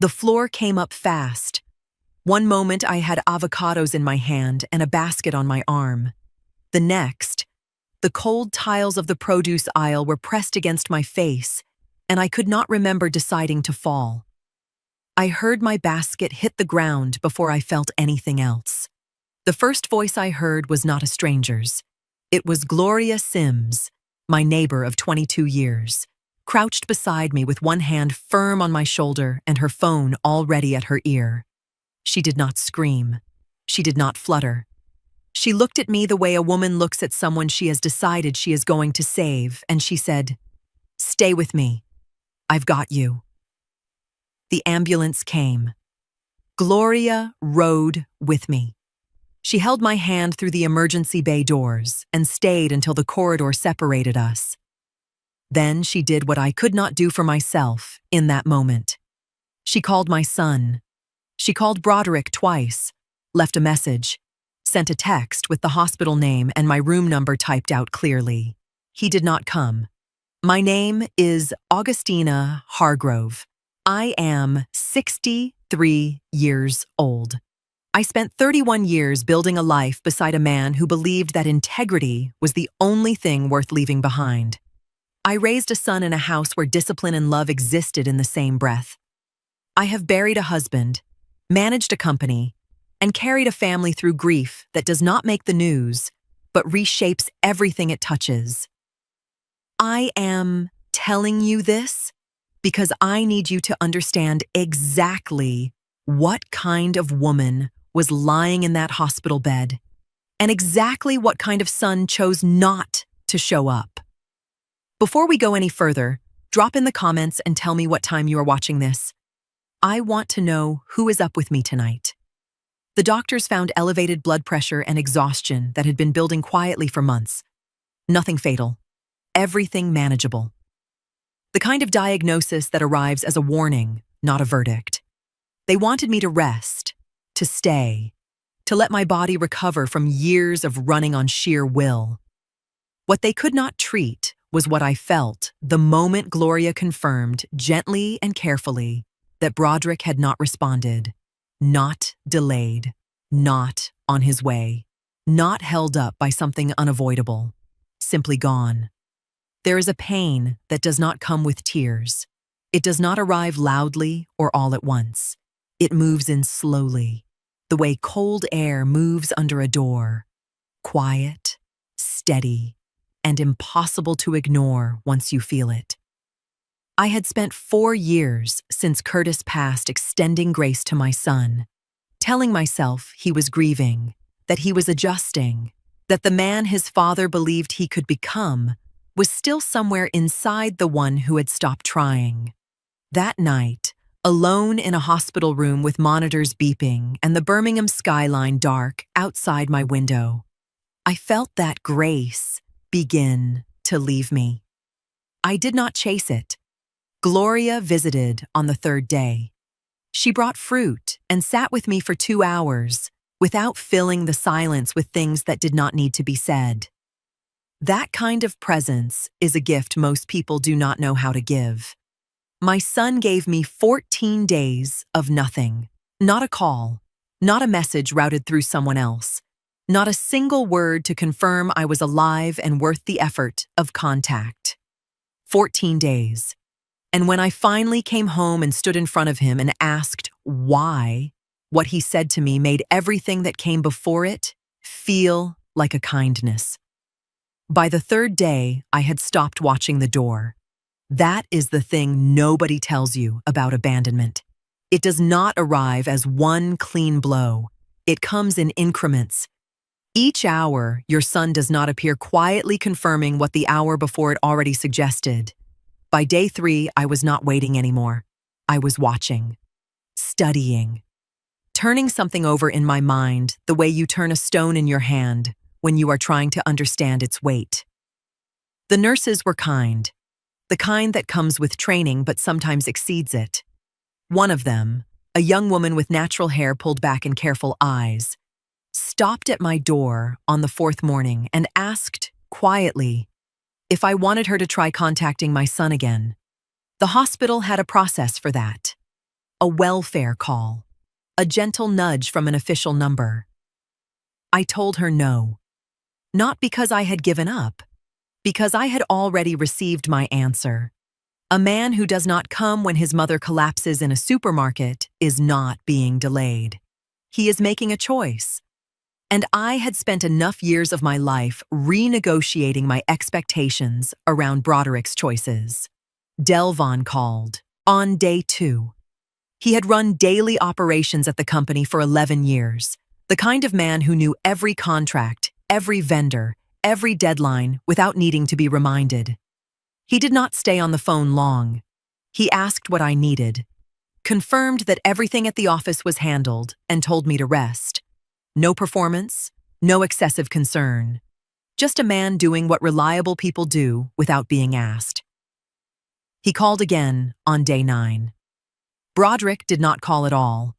The floor came up fast. One moment I had avocados in my hand and a basket on my arm. The next, the cold tiles of the produce aisle were pressed against my face, and I could not remember deciding to fall. I heard my basket hit the ground before I felt anything else. The first voice I heard was not a stranger's. It was Gloria Sims, my neighbor of 22 years, crouched beside me with one hand firm on my shoulder and her phone already at her ear. She did not scream. She did not flutter. She looked at me the way a woman looks at someone she has decided she is going to save, and she said, "Stay with me. I've got you." The ambulance came. Gloria rode with me. She held my hand through the emergency bay doors and stayed until the corridor separated us. Then she did what I could not do for myself in that moment. She called my son. She called Broderick twice, left a message, sent a text with the hospital name and my room number typed out clearly. He did not come. My name is Augustina Hargrove. I am 63 years old. I spent 31 years building a life beside a man who believed that integrity was the only thing worth leaving behind. I raised a son in a house where discipline and love existed in the same breath. I have buried a husband, managed a company, and carried a family through grief that does not make the news, but reshapes everything it touches. I am telling you this because I need you to understand exactly what kind of woman was lying in that hospital bed, and exactly what kind of son chose not to show up. Before we go any further, drop in the comments and tell me what time you are watching this. I want to know who is up with me tonight. The doctors found elevated blood pressure and exhaustion that had been building quietly for months. Nothing fatal. Everything manageable. The kind of diagnosis that arrives as a warning, not a verdict. They wanted me to rest, to stay, to let my body recover from years of running on sheer will. What they could not treat was what I felt the moment Gloria confirmed, gently and carefully, that Broderick had not responded, not delayed, not on his way, not held up by something unavoidable, simply gone. There is a pain that does not come with tears. It does not arrive loudly or all at once. It moves in slowly, the way cold air moves under a door, quiet, steady, and impossible to ignore once you feel it. I had spent 4 years since Curtis passed extending grace to my son, telling myself he was grieving, that he was adjusting, that the man his father believed he could become was still somewhere inside the one who had stopped trying. That night, alone in a hospital room with monitors beeping and the Birmingham skyline dark outside my window, I felt that grace begin to leave me. I did not chase it. Gloria visited on the 3rd day. She brought fruit and sat with me for 2 hours without filling the silence with things that did not need to be said. That kind of presence is a gift most people do not know how to give. My son gave me 14 days of nothing. Not a call, not a message routed through someone else, not a single word to confirm I was alive and worth the effort of contact. 14 days. And when I finally came home and stood in front of him and asked why, what he said to me made everything that came before it feel like a kindness. By the 3rd day, I had stopped watching the door. That is the thing nobody tells you about abandonment. It does not arrive as one clean blow. It comes in increments. Each hour, your son does not appear quietly confirming what the hour before it already suggested. By day 3, I was not waiting anymore. I was watching, studying, turning something over in my mind the way you turn a stone in your hand when you are trying to understand its weight. The nurses were kind, the kind that comes with training but sometimes exceeds it. One of them, a young woman with natural hair pulled back and careful eyes, stopped at my door on the 4th morning and asked quietly if I wanted her to try contacting my son again. The hospital had a process for that. a welfare call, a gentle nudge from an official number. I told her no. Not because I had given up, because I had already received my answer. A man who does not come when his mother collapses in a supermarket is not being delayed. He is making a choice. And I had spent enough years of my life renegotiating my expectations around Broderick's choices. Delvon called on day 2. He had run daily operations at the company for 11 years, the kind of man who knew every contract, every vendor, every deadline without needing to be reminded. He did not stay on the phone long. He asked what I needed, confirmed that everything at the office was handled, and told me to rest. No performance, no excessive concern. Just a man doing what reliable people do without being asked. He called again on day 9. Broderick did not call at all.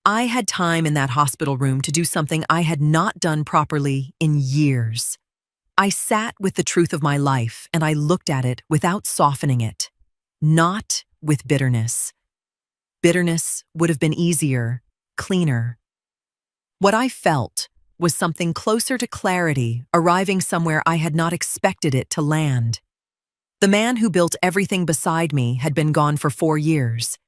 I had time in that hospital room to do something I had not done properly in years. I sat with the truth of my life and I looked at it without softening it, not with bitterness. Bitterness would have been easier, cleaner. What I felt was something closer to clarity, arriving somewhere I had not expected it to land. The man who built everything beside me had been gone for 4 years.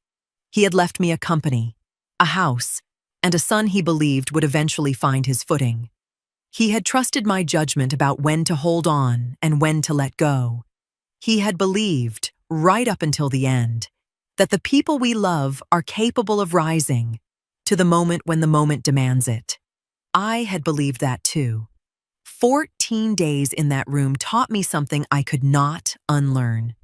He had left me a company, a house, and a son he believed would eventually find his footing. He had trusted my judgment about when to hold on and when to let go. He had believed, right up until the end, that the people we love are capable of rising to the moment when the moment demands it. I had believed that too. 14 days in that room taught me something I could not unlearn.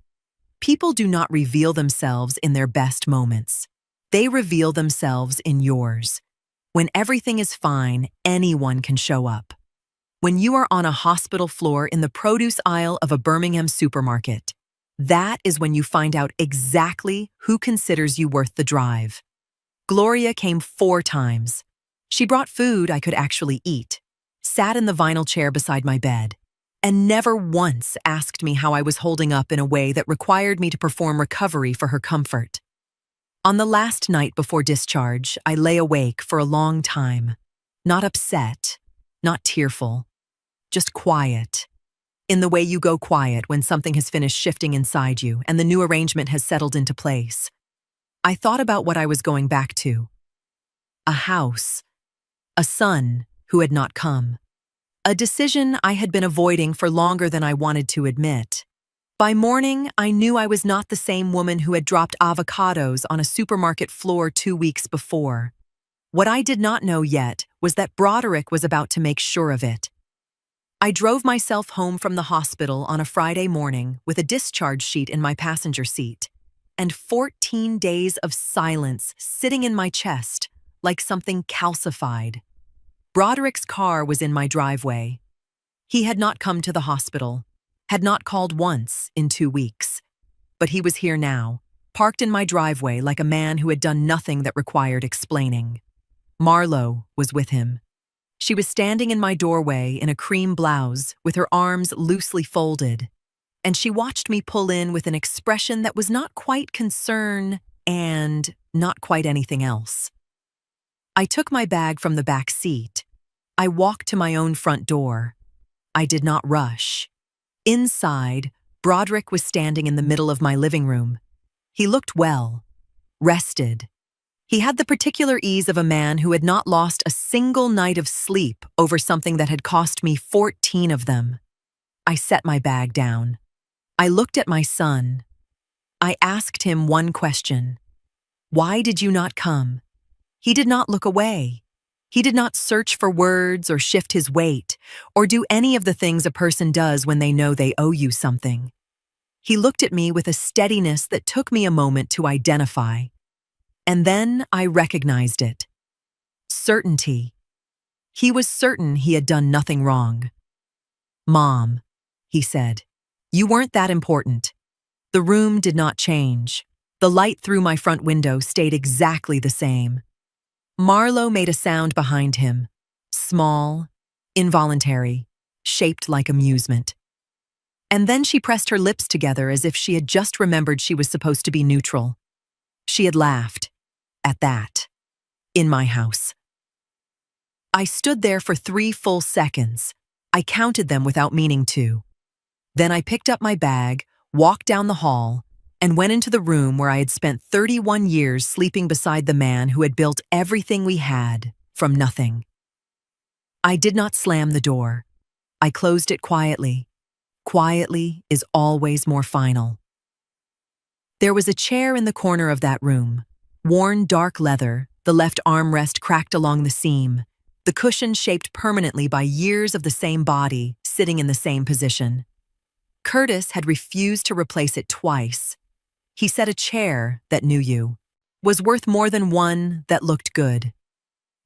People do not reveal themselves in their best moments. They reveal themselves in yours. When everything is fine, anyone can show up. When you are on a hospital floor in the produce aisle of a Birmingham supermarket, that is when you find out exactly who considers you worth the drive. Gloria came 4 times. She brought food I could actually eat, sat in the vinyl chair beside my bed, and never once asked me how I was holding up in a way that required me to perform recovery for her comfort. On the last night before discharge, I lay awake for a long time, not upset, not tearful, just quiet. In the way you go quiet when something has finished shifting inside you and the new arrangement has settled into place. I thought about what I was going back to. A house, a son who had not come, a decision I had been avoiding for longer than I wanted to admit. By morning, I knew I was not the same woman who had dropped avocados on a supermarket floor 2 weeks before. What I did not know yet was that Broderick was about to make sure of it. I drove myself home from the hospital on a Friday morning with a discharge sheet in my passenger seat, and 14 days of silence sitting in my chest like something calcified. Broderick's car was in my driveway. He had not come to the hospital, had not called once in 2 weeks. But he was here now, parked in my driveway like a man who had done nothing that required explaining. Marlo was with him. She was standing in my doorway in a cream blouse with her arms loosely folded, and she watched me pull in with an expression that was not quite concern and not quite anything else. I took my bag from the back seat. I walked to my own front door. I did not rush. Inside, Broderick was standing in the middle of my living room. He looked well, rested. He had the particular ease of a man who had not lost a single night of sleep over something that had cost me 14 of them. I set my bag down. I looked at my son. I asked him one question. Why did you not come? He did not look away. He did not search for words or shift his weight or do any of the things a person does when they know they owe you something. He looked at me with a steadiness that took me a moment to identify. And then I recognized it. Certainty. He was certain he had done nothing wrong. "Mom," he said, "you weren't that important." The room did not change. The light through my front window stayed exactly the same. Marlo made a sound behind him, small, involuntary, shaped like amusement. And then she pressed her lips together as if she had just remembered she was supposed to be neutral. She had laughed. at that, in my house. I stood there for 3 full seconds. I counted them without meaning to. Then I picked up my bag, walked down the hall, and went into the room where I had spent 31 years sleeping beside the man who had built everything we had from nothing. I did not slam the door. I closed it quietly. Quietly is always more final. There was a chair in the corner of that room, worn dark leather, the left armrest cracked along the seam, the cushion shaped permanently by years of the same body sitting in the same position. Curtis had refused to replace it twice. He said a chair that knew you was worth more than one that looked good.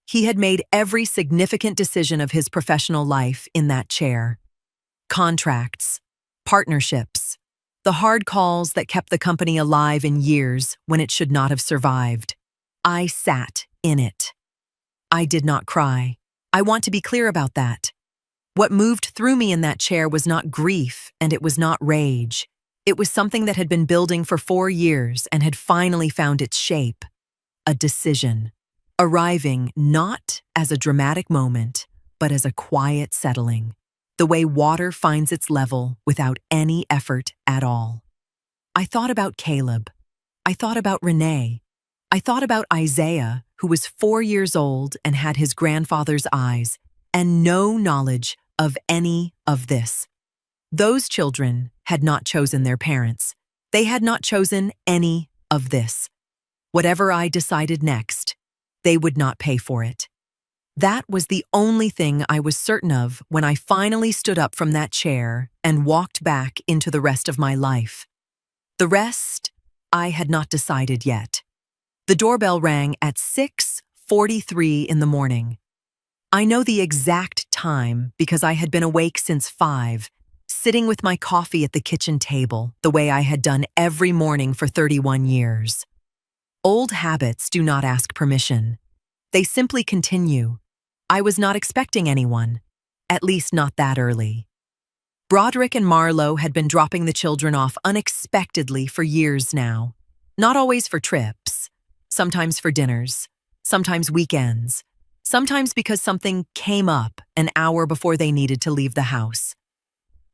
He had made every significant decision of his professional life in that chair. Contracts, partnerships, the hard calls that kept the company alive in years when it should not have survived. I sat in it. I did not cry. I want to be clear about that. What moved through me in that chair was not grief and it was not rage. It was something that had been building for 4 years and had finally found its shape. A decision. Arriving not as a dramatic moment, but as a quiet settling. The way water finds its level without any effort at all. I thought about Caleb. I thought about Renee. I thought about Isaiah, who was 4 years old and had his grandfather's eyes and no knowledge of any of this. Those children had not chosen their parents. They had not chosen any of this. Whatever I decided next, they would not pay for it. That was the only thing I was certain of when I finally stood up from that chair and walked back into the rest of my life. The rest, I had not decided yet. The doorbell rang at 6:43 in the morning. I know the exact time because I had been awake since 5, sitting with my coffee at the kitchen table, the way I had done every morning for 31 years. Old habits do not ask permission. They simply continue. I was not expecting anyone, at least not that early. Broderick and Marlo had been dropping the children off unexpectedly for years now. Not always for trips, sometimes for dinners, sometimes weekends, sometimes because something came up an hour before they needed to leave the house.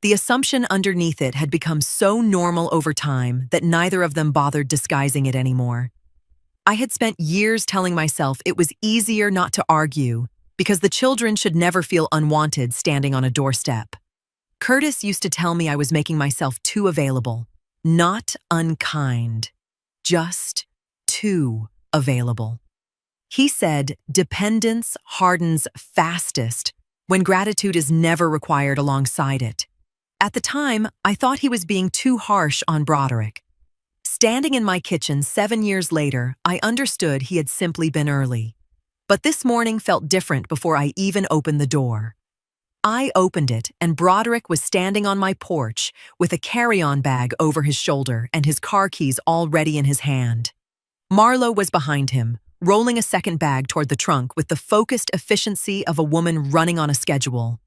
The assumption underneath it had become so normal over time that neither of them bothered disguising it anymore. I had spent years telling myself it was easier not to argue because the children should never feel unwanted standing on a doorstep. Curtis used to tell me I was making myself too available, not unkind, just too available. He said dependence hardens fastest when gratitude is never required alongside it. At the time, I thought he was being too harsh on Broderick. Standing in my kitchen 7 years later, I understood he had simply been early. But this morning felt different before I even opened the door. I opened it and Broderick was standing on my porch with a carry-on bag over his shoulder and his car keys already in his hand. Marlo was behind him, rolling a second bag toward the trunk with the focused efficiency of a woman running on a schedule.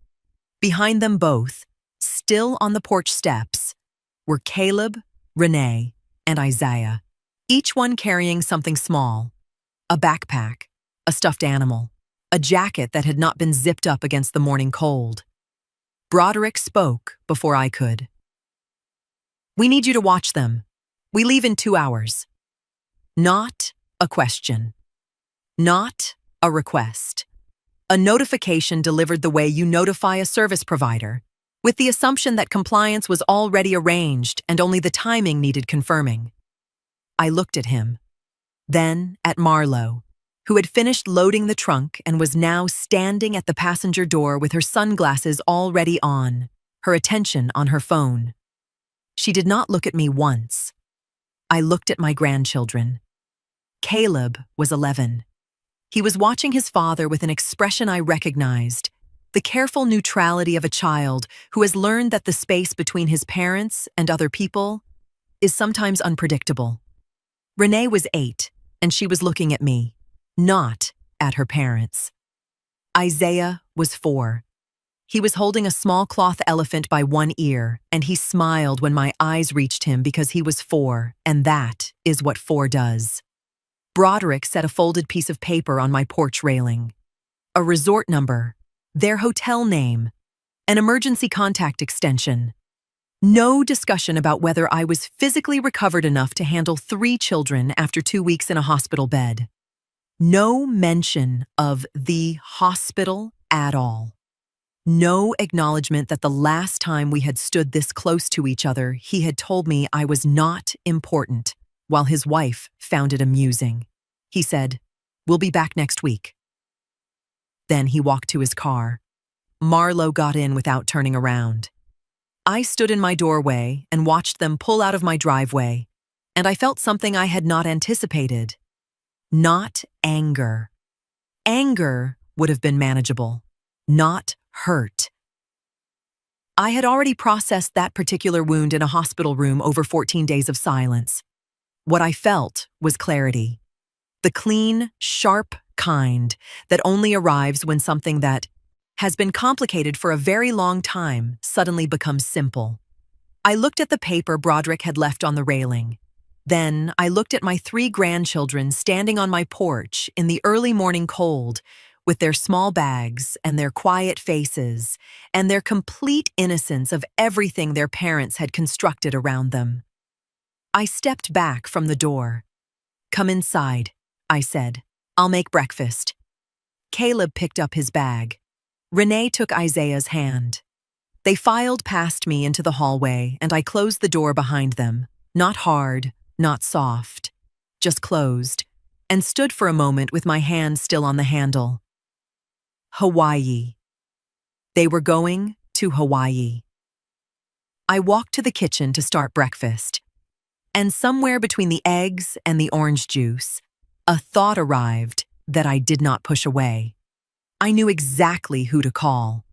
Behind them both, still on the porch steps, were Caleb, Renee, and Isaiah, each one carrying something small, a backpack, a stuffed animal, a jacket that had not been zipped up against the morning cold. Broderick spoke before I could. "We need you to watch them. We leave in 2 hours." Not a question. Not a request. A notification delivered the way you notify a service provider, with the assumption that compliance was already arranged and only the timing needed confirming. I looked at him, then at Marlo, who had finished loading the trunk and was now standing at the passenger door with her sunglasses already on, her attention on her phone. She did not look at me once. I looked at my grandchildren. Caleb was 11. He was watching his father with an expression I recognized, the careful neutrality of a child who has learned that the space between his parents and other people is sometimes unpredictable. Renee was 8, and she was looking at me, not at her parents. Isaiah was 4. He was holding a small cloth elephant by one ear, and he smiled when my eyes reached him because he was 4, and that is what 4 does. Broderick set a folded piece of paper on my porch railing. A resort number, their hotel name, an emergency contact extension. No discussion about whether I was physically recovered enough to handle 3 children after 2 weeks in a hospital bed. No mention of the hospital at all. No acknowledgement that the last time we had stood this close to each other, he had told me I was not important, while his wife found it amusing. He said, "We'll be back next week." Then he walked to his car. Marlo got in without turning around. I stood in my doorway and watched them pull out of my driveway, and I felt something I had not anticipated. Not anger. Anger would have been manageable, not hurt. I had already processed that particular wound in a hospital room over 14 days of silence. What I felt was clarity. The clean, sharp kind that only arrives when something that has been complicated for a very long time suddenly becomes simple. I looked at the paper Broderick had left on the railing. Then I looked at my 3 grandchildren standing on my porch in the early morning cold, with their small bags and their quiet faces and their complete innocence of everything their parents had constructed around them. I stepped back from the door. "Come inside," I said. "I'll make breakfast." Caleb picked up his bag. Renee took Isaiah's hand. They filed past me into the hallway, and I closed the door behind them, not hard, not soft, just closed, and stood for a moment with my hand still on the handle. Hawaii. They were going to Hawaii. I walked to the kitchen to start breakfast, and somewhere between the eggs and the orange juice, a thought arrived that I did not push away. I knew exactly who to call.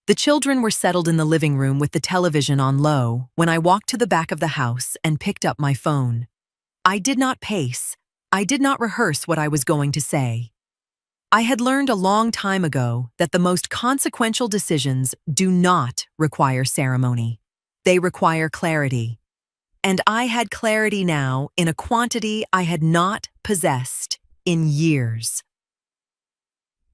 The children were settled in the living room with the television on low when I walked to the back of the house and picked up my phone. I did not pace. I did not rehearse what I was going to say. I had learned a long time ago that the most consequential decisions do not require ceremony. They require clarity. And I had clarity now in a quantity I had not possessed in years.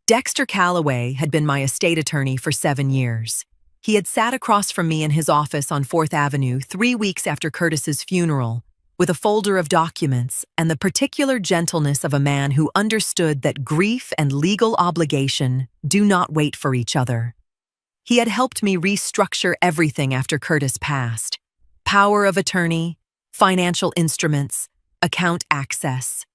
Dexter Calloway had been my estate attorney for 7 years. He had sat across from me in his office on 4th Avenue 3 weeks after Curtis's funeral, with a folder of documents and the particular gentleness of a man who understood that grief and legal obligation do not wait for each other. He had helped me restructure everything after Curtis passed: power of attorney, financial instruments, account access.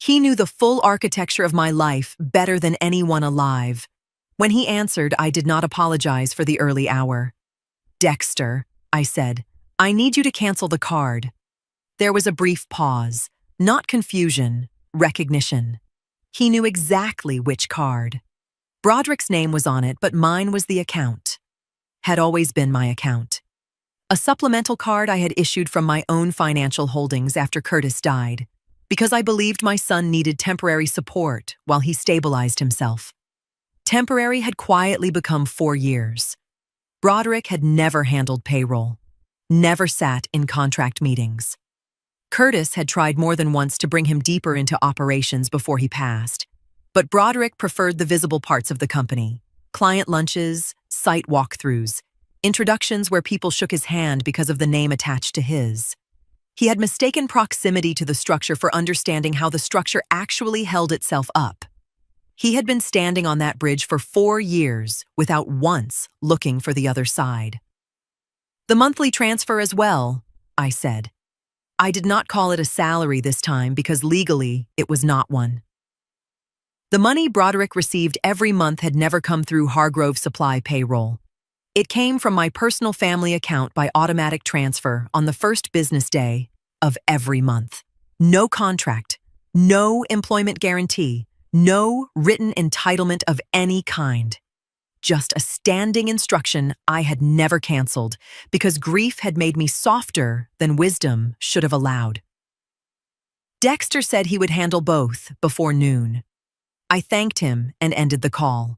He knew the full architecture of my life better than anyone alive. When he answered, I did not apologize for the early hour. "Dexter," I said, "I need you to cancel the card." There was a brief pause, not confusion, recognition. He knew exactly which card. Broderick's name was on it, but mine was the account. Had always been my account. A supplemental card I had issued from my own financial holdings after Curtis died, because I believed my son needed temporary support while he stabilized himself. Temporary had quietly become 4 years. Broderick had never handled payroll, never sat in contract meetings. Curtis had tried more than once to bring him deeper into operations before he passed, but Broderick preferred the visible parts of the company: client lunches, site walkthroughs, introductions where people shook his hand because of the name attached to his. He had mistaken proximity to the structure for understanding how the structure actually held itself up. He had been standing on that bridge for 4 years without once looking for the other side. "The monthly transfer as well," I said. I did not call it a salary this time because legally it was not one. The money Broderick received every month had never come through Hargrove Supply payroll. It came from my personal family account by automatic transfer on the first business day of every month. No contract, no employment guarantee, no written entitlement of any kind. Just a standing instruction I had never canceled because grief had made me softer than wisdom should have allowed. Dexter said he would handle both before noon. I thanked him and ended the call.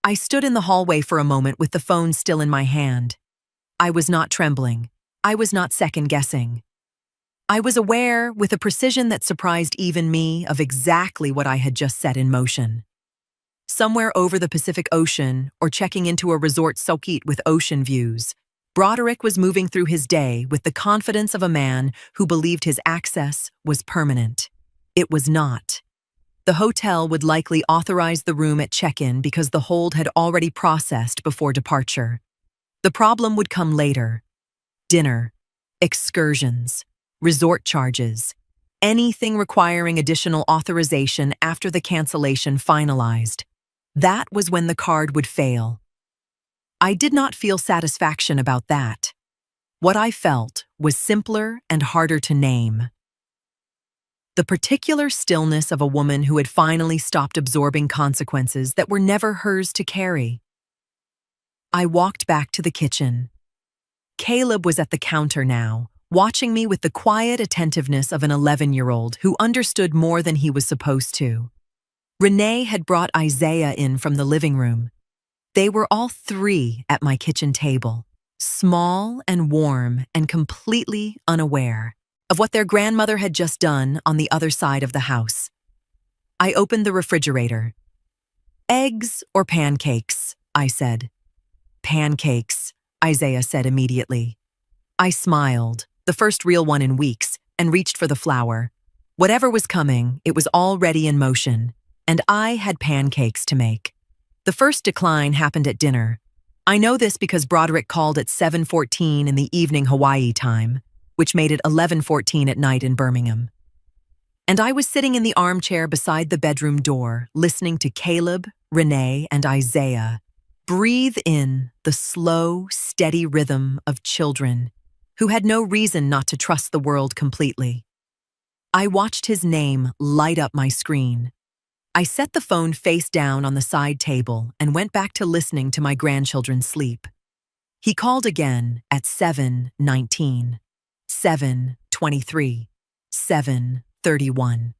I stood in the hallway for a moment with the phone still in my hand. I was not trembling. I was not second-guessing. I was aware, with a precision that surprised even me, of exactly what I had just set in motion. Somewhere over the Pacific Ocean, or checking into a resort soukite with ocean views, Broderick was moving through his day with the confidence of a man who believed his access was permanent. It was not. The hotel would likely authorize the room at check-in because the hold had already processed before departure. The problem would come later. Dinner, excursions, resort charges, anything requiring additional authorization after the cancellation finalized. That was when the card would fail. I did not feel satisfaction about that. What I felt was simpler and harder to name. The particular stillness of a woman who had finally stopped absorbing consequences that were never hers to carry. I walked back to the kitchen. Caleb was at the counter now, watching me with the quiet attentiveness of an 11-year-old who understood more than he was supposed to. Renee had brought Isaiah in from the living room. They were all three at my kitchen table, small and warm and completely unaware of what their grandmother had just done on the other side of the house. I opened the refrigerator. "Eggs or pancakes?" I said. "Pancakes," Isaiah said immediately. I smiled, the first real one in weeks, and reached for the flour. Whatever was coming, it was already in motion, and I had pancakes to make. The first decline happened at dinner. I know this because Broderick called at 7:14 in the evening Hawaii time, which made it 11:14 at night in Birmingham. And I was sitting in the armchair beside the bedroom door, listening to Caleb, Renee, and Isaiah breathe in the slow, steady rhythm of children who had no reason not to trust the world completely. I watched his name light up my screen. I set the phone face down on the side table and went back to listening to my grandchildren sleep. He called again at 7:19, 7:23, 7:31.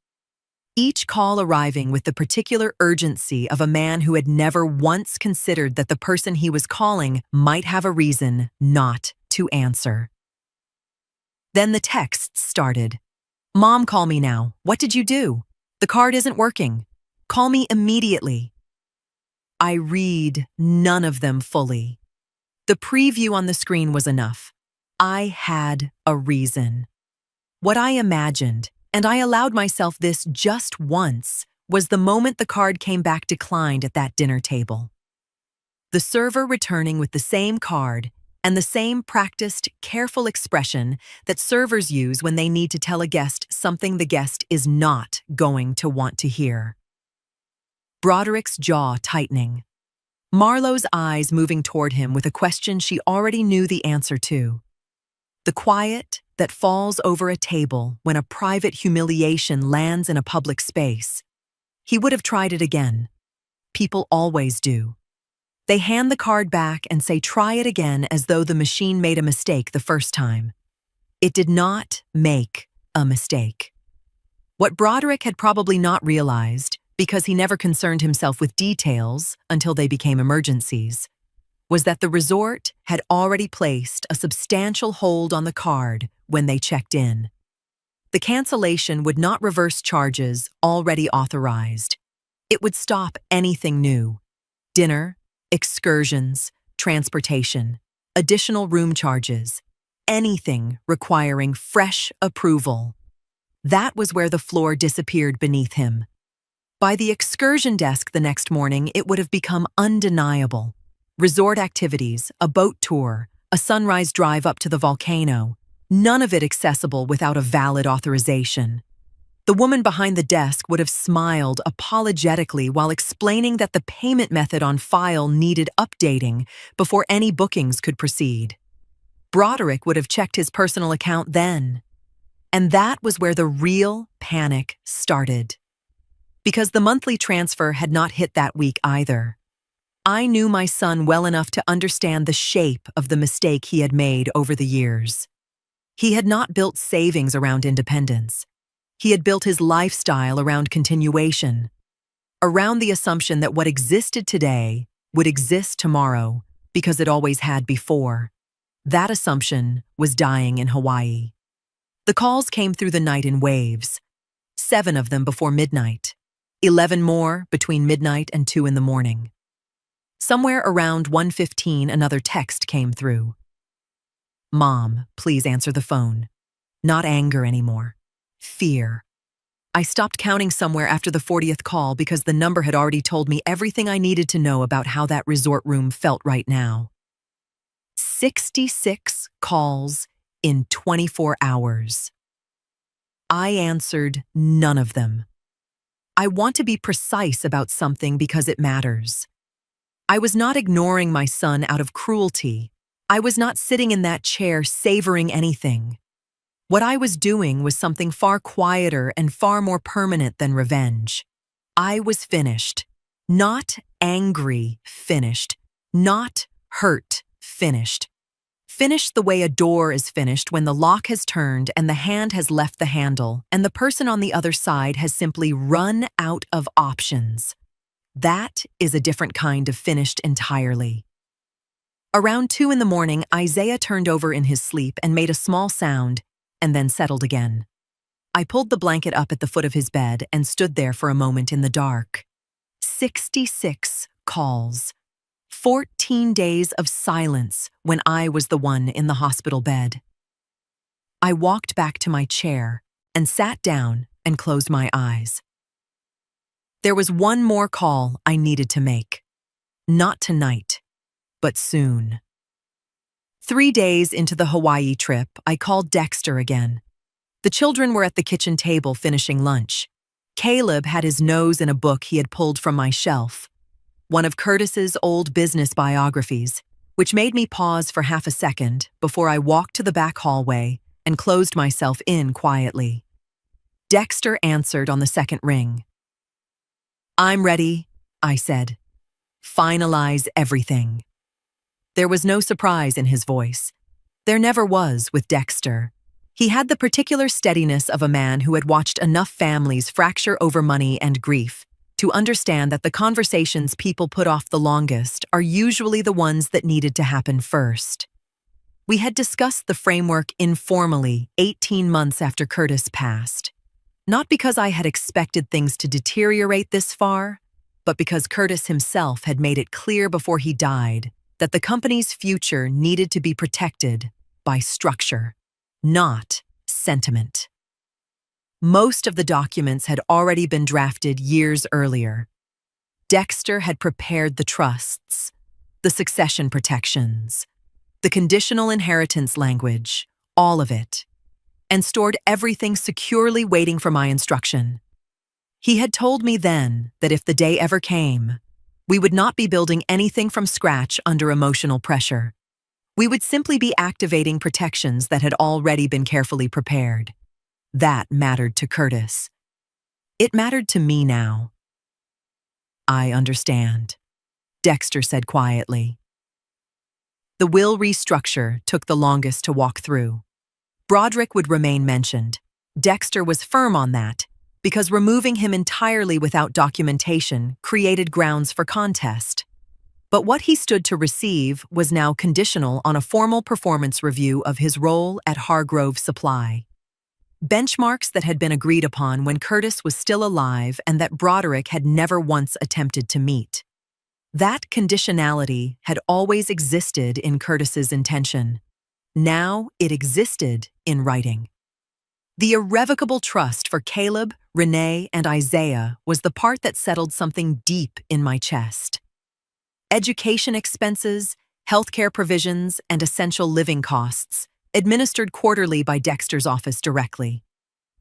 Each call arriving with the particular urgency of a man who had never once considered that the person he was calling might have a reason not to answer. Then the texts started. "Mom, call me now. What did you do? The card isn't working. Call me immediately." I read none of them fully. The preview on the screen was enough. I had a reason. What I imagined, and I allowed myself this just once, was the moment the card came back declined at that dinner table. The server returning with the same card and the same practiced, careful expression that servers use when they need to tell a guest something the guest is not going to want to hear. Broderick's jaw tightening. Marlowe's eyes moving toward him with a question she already knew the answer to. The quiet that falls over a table when a private humiliation lands in a public space. He would have tried it again. People always do. They hand the card back and say try it again as though the machine made a mistake the first time. It did not make a mistake. What Broderick had probably not realized, because he never concerned himself with details until they became emergencies, was that the resort had already placed a substantial hold on the card when they checked in. The cancellation would not reverse charges already authorized. It would stop anything new. Dinner, excursions, transportation, additional room charges, anything requiring fresh approval. That was where the floor disappeared beneath him. By the excursion desk the next morning, it would have become undeniable. Resort activities, a boat tour, a sunrise drive up to the volcano, none of it accessible without a valid authorization. The woman behind the desk would have smiled apologetically while explaining that the payment method on file needed updating before any bookings could proceed. Broderick would have checked his personal account then. And that was where the real panic started. Because the monthly transfer had not hit that week either. I knew my son well enough to understand the shape of the mistake he had made over the years. He had not built savings around independence. He had built his lifestyle around continuation, around the assumption that what existed today would exist tomorrow because it always had before. That assumption was dying in Hawaii. The calls came through the night in waves, 7 of them before midnight, 11 more between midnight and 2 in the morning. Somewhere around 1:15, another text came through. "Mom, please answer the phone." Not anger anymore. Fear. I stopped counting somewhere after the 40th call because the number had already told me everything I needed to know about how that resort room felt right now. 66 calls in 24 hours. I answered none of them. I want to be precise about something because it matters. I was not ignoring my son out of cruelty. I was not sitting in that chair savoring anything. What I was doing was something far quieter and far more permanent than revenge. I was finished. Not angry, finished. Not hurt, finished. Finished the way a door is finished when the lock has turned and the hand has left the handle and the person on the other side has simply run out of options. That is a different kind of finished entirely. Around 2 in the morning, Isaiah turned over in his sleep and made a small sound, and then settled again. I pulled the blanket up at the foot of his bed and stood there for a moment in the dark. 66 calls. 14 days of silence when I was the one in the hospital bed. I walked back to my chair and sat down and closed my eyes. There was one more call I needed to make. Not tonight, but soon. 3 days into the Hawaii trip, I called Dexter again. The children were at the kitchen table finishing lunch. Caleb had his nose in a book he had pulled from my shelf, one of Curtis's old business biographies, which made me pause for half a second before I walked to the back hallway and closed myself in quietly. Dexter answered on the second ring. "I'm ready," I said. "Finalize everything." There was no surprise in his voice. There never was with Dexter. He had the particular steadiness of a man who had watched enough families fracture over money and grief to understand that the conversations people put off the longest are usually the ones that needed to happen first. We had discussed the framework informally 18 months after Curtis passed. Not because I had expected things to deteriorate this far, but because Curtis himself had made it clear before he died that the company's future needed to be protected by structure, not sentiment. Most of the documents had already been drafted years earlier. Dexter had prepared the trusts, the succession protections, the conditional inheritance language, all of it, and stored everything securely waiting for my instruction. He had told me then that if the day ever came, we would not be building anything from scratch under emotional pressure. We would simply be activating protections that had already been carefully prepared. That mattered to Curtis. It mattered to me now. "I understand," Dexter said quietly. The will restructure took the longest to walk through. Broderick would remain mentioned. Dexter was firm on that, because removing him entirely without documentation created grounds for contest. But what he stood to receive was now conditional on a formal performance review of his role at Hargrove Supply. Benchmarks that had been agreed upon when Curtis was still alive and that Broderick had never once attempted to meet. That conditionality had always existed in Curtis's intention. Now it existed in writing. The irrevocable trust for Caleb, Renee, and Isaiah was the part that settled something deep in my chest. Education expenses, healthcare provisions, and essential living costs, administered quarterly by Dexter's office directly.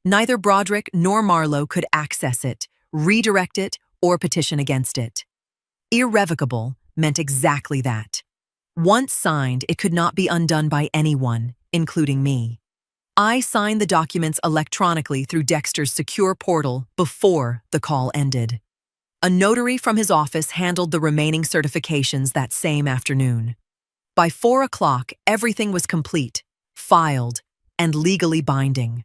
Neither Broderick nor Marlowe could access it, redirect it, or petition against it. Irrevocable meant exactly that. Once signed, it could not be undone by anyone, including me. I signed the documents electronically through Dexter's secure portal before the call ended. A notary from his office handled the remaining certifications that same afternoon. By 4 o'clock, everything was complete, filed, and legally binding.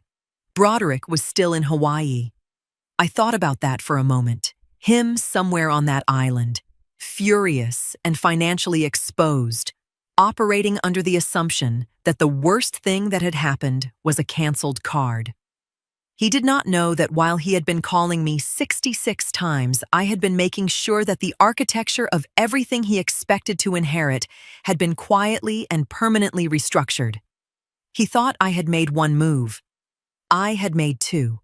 Broderick was still in Hawaii. I thought about that for a moment. Him somewhere on that island, furious and financially exposed, operating under the assumption that the worst thing that had happened was a canceled card. He did not know that while he had been calling me 66 times, I had been making sure that the architecture of everything he expected to inherit had been quietly and permanently restructured. He thought I had made one move. I had made two.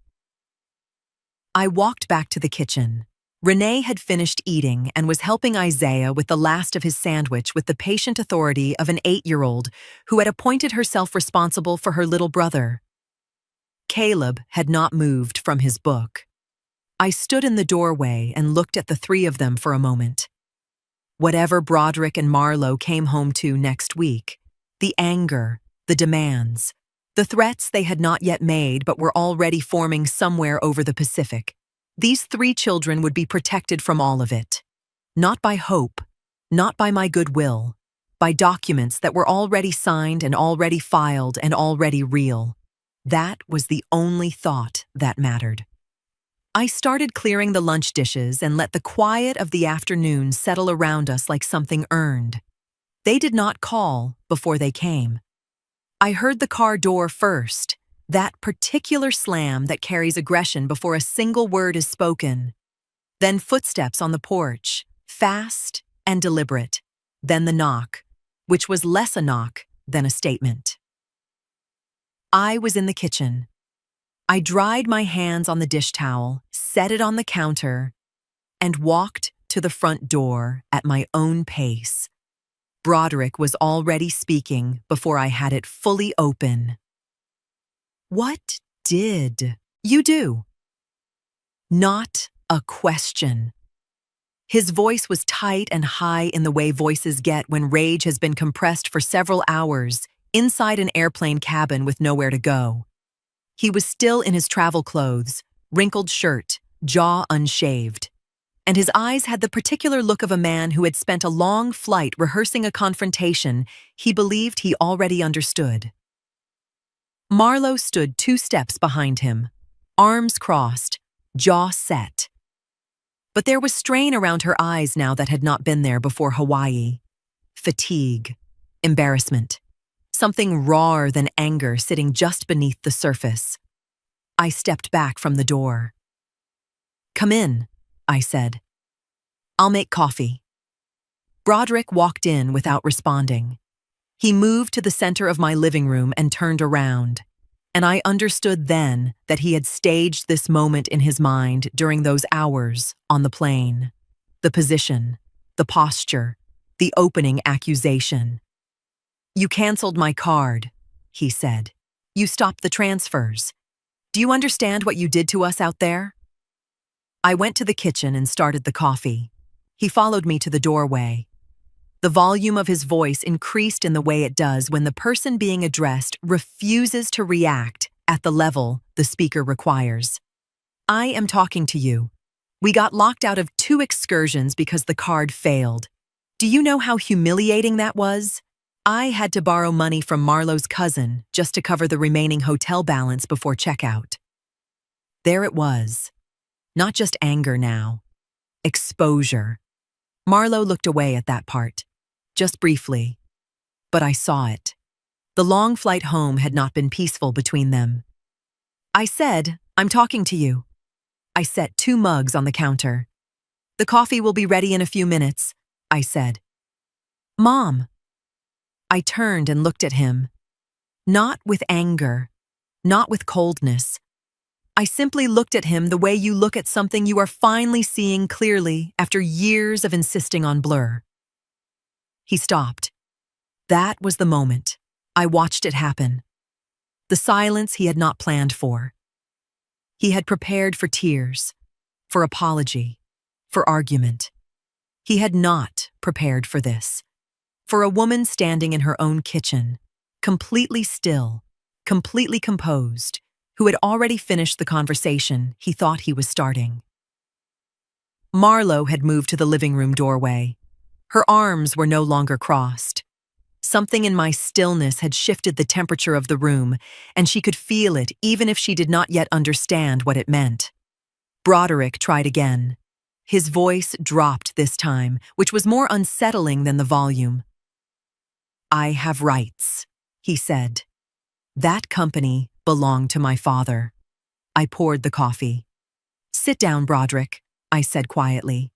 I walked back to the kitchen. Renee had finished eating and was helping Isaiah with the last of his sandwich with the patient authority of an 8-year-old who had appointed herself responsible for her little brother. Caleb had not moved from his book. I stood in the doorway and looked at the three of them for a moment. Whatever Broderick and Marlowe came home to next week, the anger, the demands, the threats they had not yet made but were already forming somewhere over the Pacific, these three children would be protected from all of it. Not by hope, not by my goodwill, by documents that were already signed and already filed and already real. That was the only thought that mattered. I started clearing the lunch dishes and let the quiet of the afternoon settle around us like something earned. They did not call before they came. I heard the car door first, that particular slam that carries aggression before a single word is spoken. Then footsteps on the porch, fast and deliberate. Then the knock, which was less a knock than a statement. I was in the kitchen. I dried my hands on the dish towel, set it on the counter, and walked to the front door at my own pace. Broderick was already speaking before I had it fully open. "What did you do?" Not a question. His voice was tight and high in the way voices get when rage has been compressed for several hours inside an airplane cabin with nowhere to go. He was still in his travel clothes, wrinkled shirt, jaw unshaved. And his eyes had the particular look of a man who had spent a long flight rehearsing a confrontation he believed he already understood. Marlowe stood 2 steps behind him, arms crossed, jaw set. But there was strain around her eyes now that had not been there before Hawaii. Fatigue, embarrassment, something rawer than anger sitting just beneath the surface. I stepped back from the door. "Come in," I said. "I'll make coffee." Broderick walked in without responding. He moved to the center of my living room and turned around, and I understood then that he had staged this moment in his mind during those hours on the plane. The position, the posture, the opening accusation. "You canceled my card," he said. "You stopped the transfers. Do you understand what you did to us out there?" I went to the kitchen and started the coffee. He followed me to the doorway. The volume of his voice increased in the way it does when the person being addressed refuses to react at the level the speaker requires. "I am talking to you. We got locked out of 2 excursions because the card failed. Do you know how humiliating that was? I had to borrow money from Marlowe's cousin just to cover the remaining hotel balance before checkout." There it was. Not just anger now. Exposure. Marlowe looked away at that part. Just briefly. But I saw it. The long flight home had not been peaceful between them. I said, "I'm talking to you." I set 2 mugs on the counter. "The coffee will be ready in a few minutes," I said. "Mom." I turned and looked at him. Not with anger, not with coldness. I simply looked at him the way you look at something you are finally seeing clearly after years of insisting on blur. He stopped. That was the moment. I watched it happen. The silence he had not planned for. He had prepared for tears, for apology, for argument. He had not prepared for this. For a woman standing in her own kitchen, completely still, completely composed, who had already finished the conversation he thought he was starting. Marlowe had moved to the living room doorway. Her arms were no longer crossed. Something in my stillness had shifted the temperature of the room, and she could feel it even if she did not yet understand what it meant. Broderick tried again. His voice dropped this time, which was more unsettling than the volume. I have rights, he said. That company belonged to my father. I poured the coffee. Sit down, Broderick, I said quietly.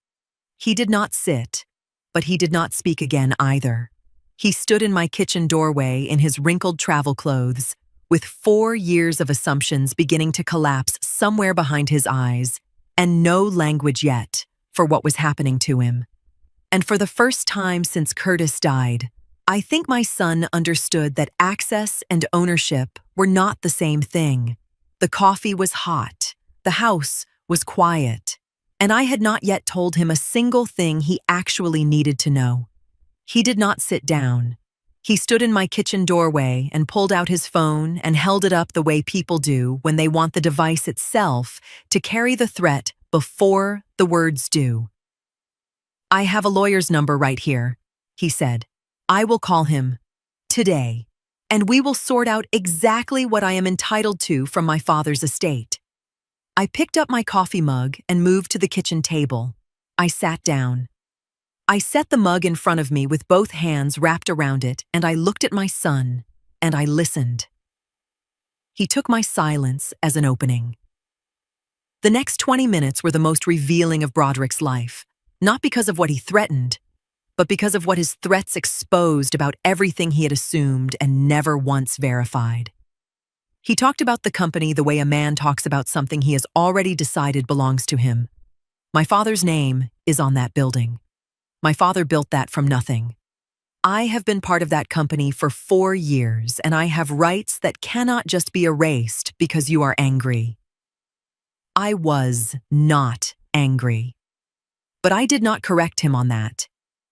He did not sit, but he did not speak again either. He stood in my kitchen doorway in his wrinkled travel clothes, with 4 years of assumptions beginning to collapse somewhere behind his eyes, and no language yet for what was happening to him. And for the first time since Curtis died, I think my son understood that access and ownership were not the same thing. The coffee was hot, the house was quiet, and I had not yet told him a single thing he actually needed to know. He did not sit down. He stood in my kitchen doorway and pulled out his phone and held it up the way people do when they want the device itself to carry the threat before the words do. I have a lawyer's number right here, he said. I will call him today, and we will sort out exactly what I am entitled to from my father's estate. I picked up my coffee mug and moved to the kitchen table. I sat down. I set the mug in front of me with both hands wrapped around it, and I looked at my son, and I listened. He took my silence as an opening. The next 20 minutes were the most revealing of Broderick's life, not because of what he threatened, but because of what his threats exposed about everything he had assumed and never once verified. He talked about the company the way a man talks about something he has already decided belongs to him. My father's name is on that building. My father built that from nothing. I have been part of that company for 4 years, and I have rights that cannot just be erased because you are angry. I was not angry. But I did not correct him on that.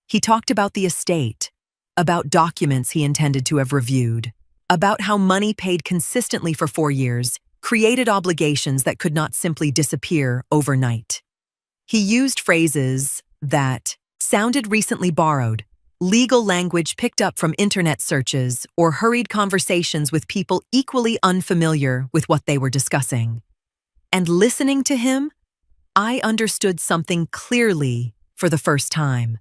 He talked about the estate, about documents he intended to have reviewed, about how money paid consistently for 4 years created obligations that could not simply disappear overnight. He used phrases that sounded recently borrowed, legal language picked up from internet searches or hurried conversations with people equally unfamiliar with what they were discussing. And listening to him, I understood something clearly for the first time.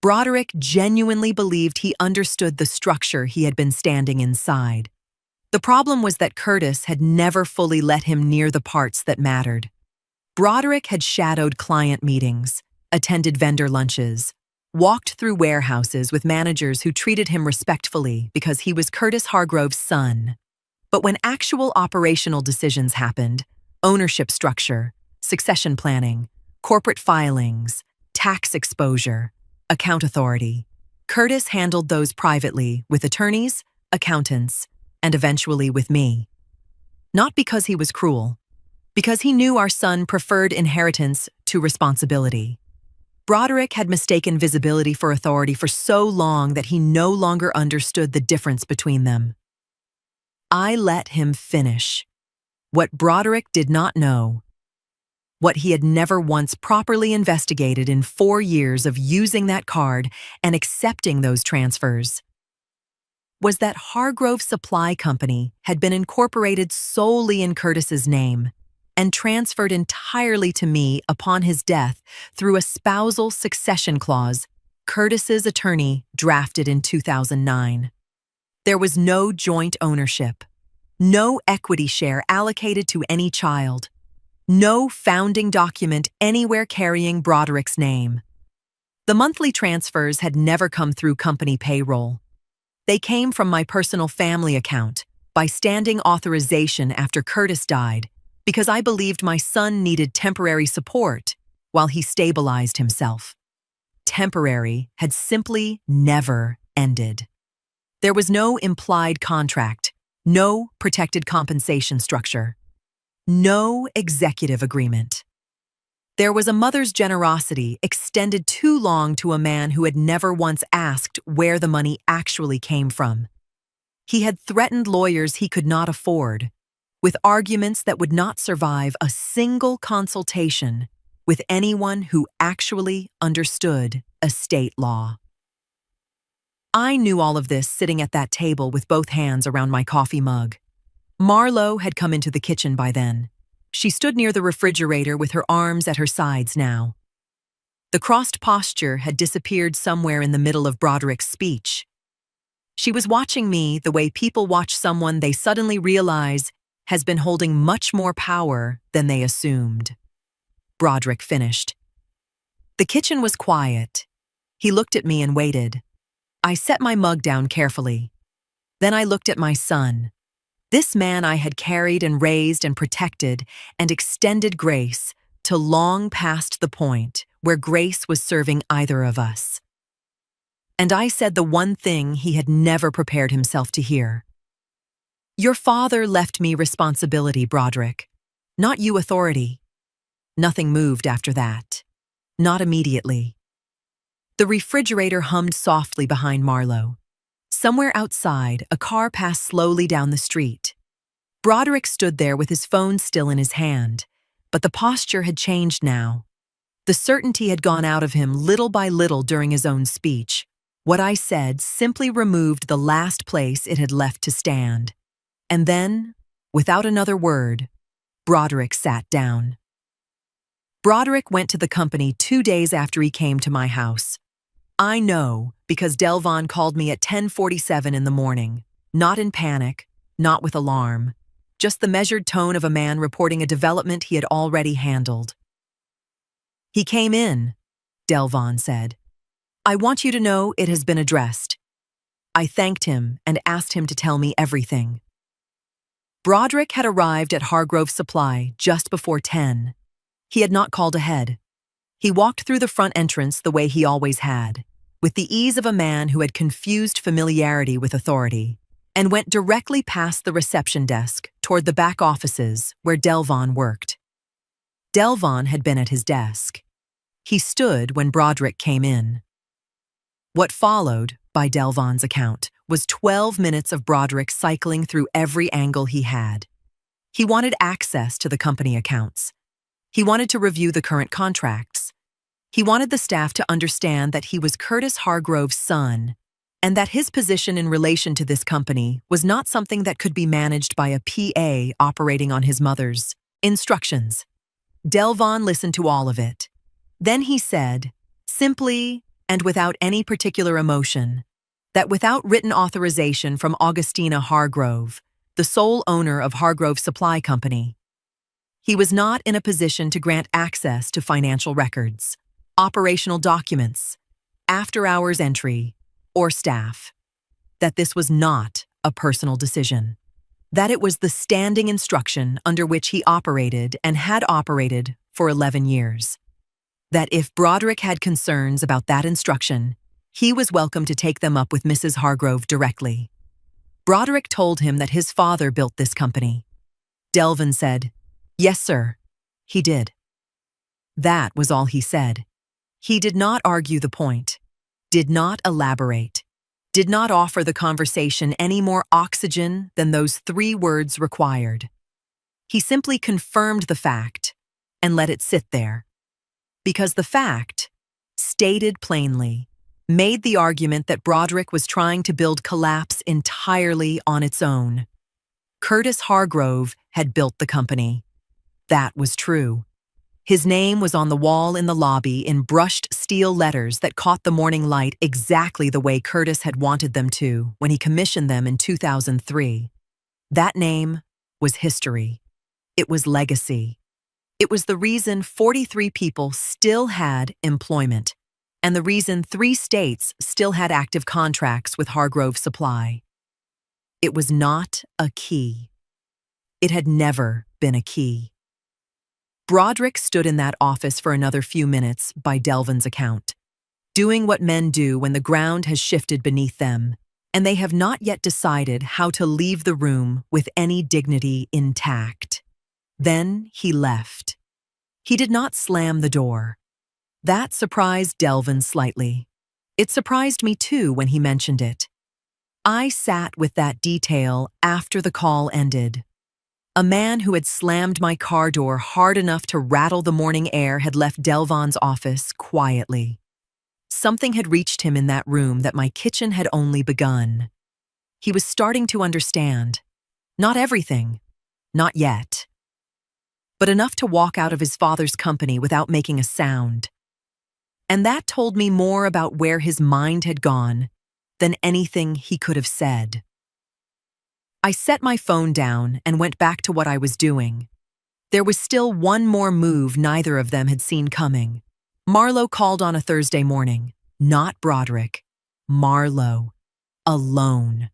Broderick genuinely believed he understood the structure he had been standing inside. The problem was that Curtis had never fully let him near the parts that mattered. Broderick had shadowed client meetings, attended vendor lunches, walked through warehouses with managers who treated him respectfully because he was Curtis Hargrove's son. But when actual operational decisions happened, ownership structure, succession planning, corporate filings, tax exposure, account authority, Curtis handled those privately with attorneys, accountants, and eventually with me. Not because he was cruel, because he knew our son preferred inheritance to responsibility. Broderick had mistaken visibility for authority for so long that he no longer understood the difference between them. I let him finish. What Broderick did not know, what he had never once properly investigated in 4 years of using that card and accepting those transfers, was that Hargrove Supply Company had been incorporated solely in Curtis's name and transferred entirely to me upon his death through a spousal succession clause Curtis's attorney drafted in 2009. There was no joint ownership, no equity share allocated to any child, no founding document anywhere carrying Broderick's name. The monthly transfers had never come through company payroll. They came from my personal family account by standing authorization after Curtis died because I believed my son needed temporary support while he stabilized himself. Temporary had simply never ended. There was no implied contract, no protected compensation structure, no executive agreement. There was a mother's generosity extended too long to a man who had never once asked where the money actually came from. He had threatened lawyers he could not afford, with arguments that would not survive a single consultation with anyone who actually understood estate law. I knew all of this sitting at that table with both hands around my coffee mug. Marlo had come into the kitchen by then. She stood near the refrigerator with her arms at her sides now. The crossed posture had disappeared somewhere in the middle of Broderick's speech. She was watching me the way people watch someone they suddenly realize has been holding much more power than they assumed. Broderick finished. The kitchen was quiet. He looked at me and waited. I set my mug down carefully. Then I looked at my son. This man I had carried and raised and protected and extended grace to long past the point where grace was serving either of us. And I said the one thing he had never prepared himself to hear. Your father left me responsibility, Broderick, not you authority. Nothing moved after that. Not immediately. The refrigerator hummed softly behind Marlowe. Somewhere outside, a car passed slowly down the street. Broderick stood there with his phone still in his hand, but the posture had changed now. The certainty had gone out of him little by little during his own speech. What I said simply removed the last place it had left to stand. And then, without another word, Broderick sat down. Broderick went to the company 2 days after he came to my house. I know because Delvon called me at 10:47 in the morning, not in panic, not with alarm, just the measured tone of a man reporting a development he had already handled. He came in, Delvon said. I want you to know it has been addressed. I thanked him and asked him to tell me everything. Broderick had arrived at Hargrove Supply just before 10. He had not called ahead. He walked through the front entrance the way he always had, with the ease of a man who had confused familiarity with authority, and went directly past the reception desk toward the back offices where Delvon worked. Delvon had been at his desk. He stood when Broderick came in. What followed, by Delvon's account, was 12 minutes of Broderick cycling through every angle he had. He wanted access to the company accounts. He wanted to review the current contracts. He wanted the staff to understand that he was Curtis Hargrove's son, and that his position in relation to this company was not something that could be managed by a PA operating on his mother's instructions. Delvon listened to all of it. Then he said, simply and without any particular emotion, that without written authorization from Augustina Hargrove, the sole owner of Hargrove Supply Company, he was not in a position to grant access to financial records, operational documents, after-hours entry, or staff. That this was not a personal decision. That it was the standing instruction under which he operated and had operated for 11 years. That if Broderick had concerns about that instruction, he was welcome to take them up with Mrs. Hargrove directly. Broderick told him that his father built this company. Delvon said, "Yes, sir." He did. That was all he said. He did not argue the point, did not elaborate, did not offer the conversation any more oxygen than those 3 words required. He simply confirmed the fact and let it sit there. Because the fact, stated plainly, made the argument that Broderick was trying to build collapse entirely on its own. Curtis Hargrove had built the company. That was true. His name was on the wall in the lobby in brushed steel letters that caught the morning light exactly the way Curtis had wanted them to when he commissioned them in 2003. That name was history. It was legacy. It was the reason 43 people still had employment, and the reason 3 states still had active contracts with Hargrove Supply. It was not a key. It had never been a key. Broderick stood in that office for another few minutes, by Delvon's account, doing what men do when the ground has shifted beneath them, and they have not yet decided how to leave the room with any dignity intact. Then he left. He did not slam the door. That surprised Delvon slightly. It surprised me too when he mentioned it. I sat with that detail after the call ended. A man who had slammed my car door hard enough to rattle the morning air had left Delvon's office quietly. Something had reached him in that room that my kitchen had only begun. He was starting to understand. Not everything. Not yet. But enough to walk out of his father's company without making a sound. And that told me more about where his mind had gone than anything he could have said. I set my phone down and went back to what I was doing. There was still one more move neither of them had seen coming. Marlo called on a Thursday morning. Not Broderick. Marlo. Alone.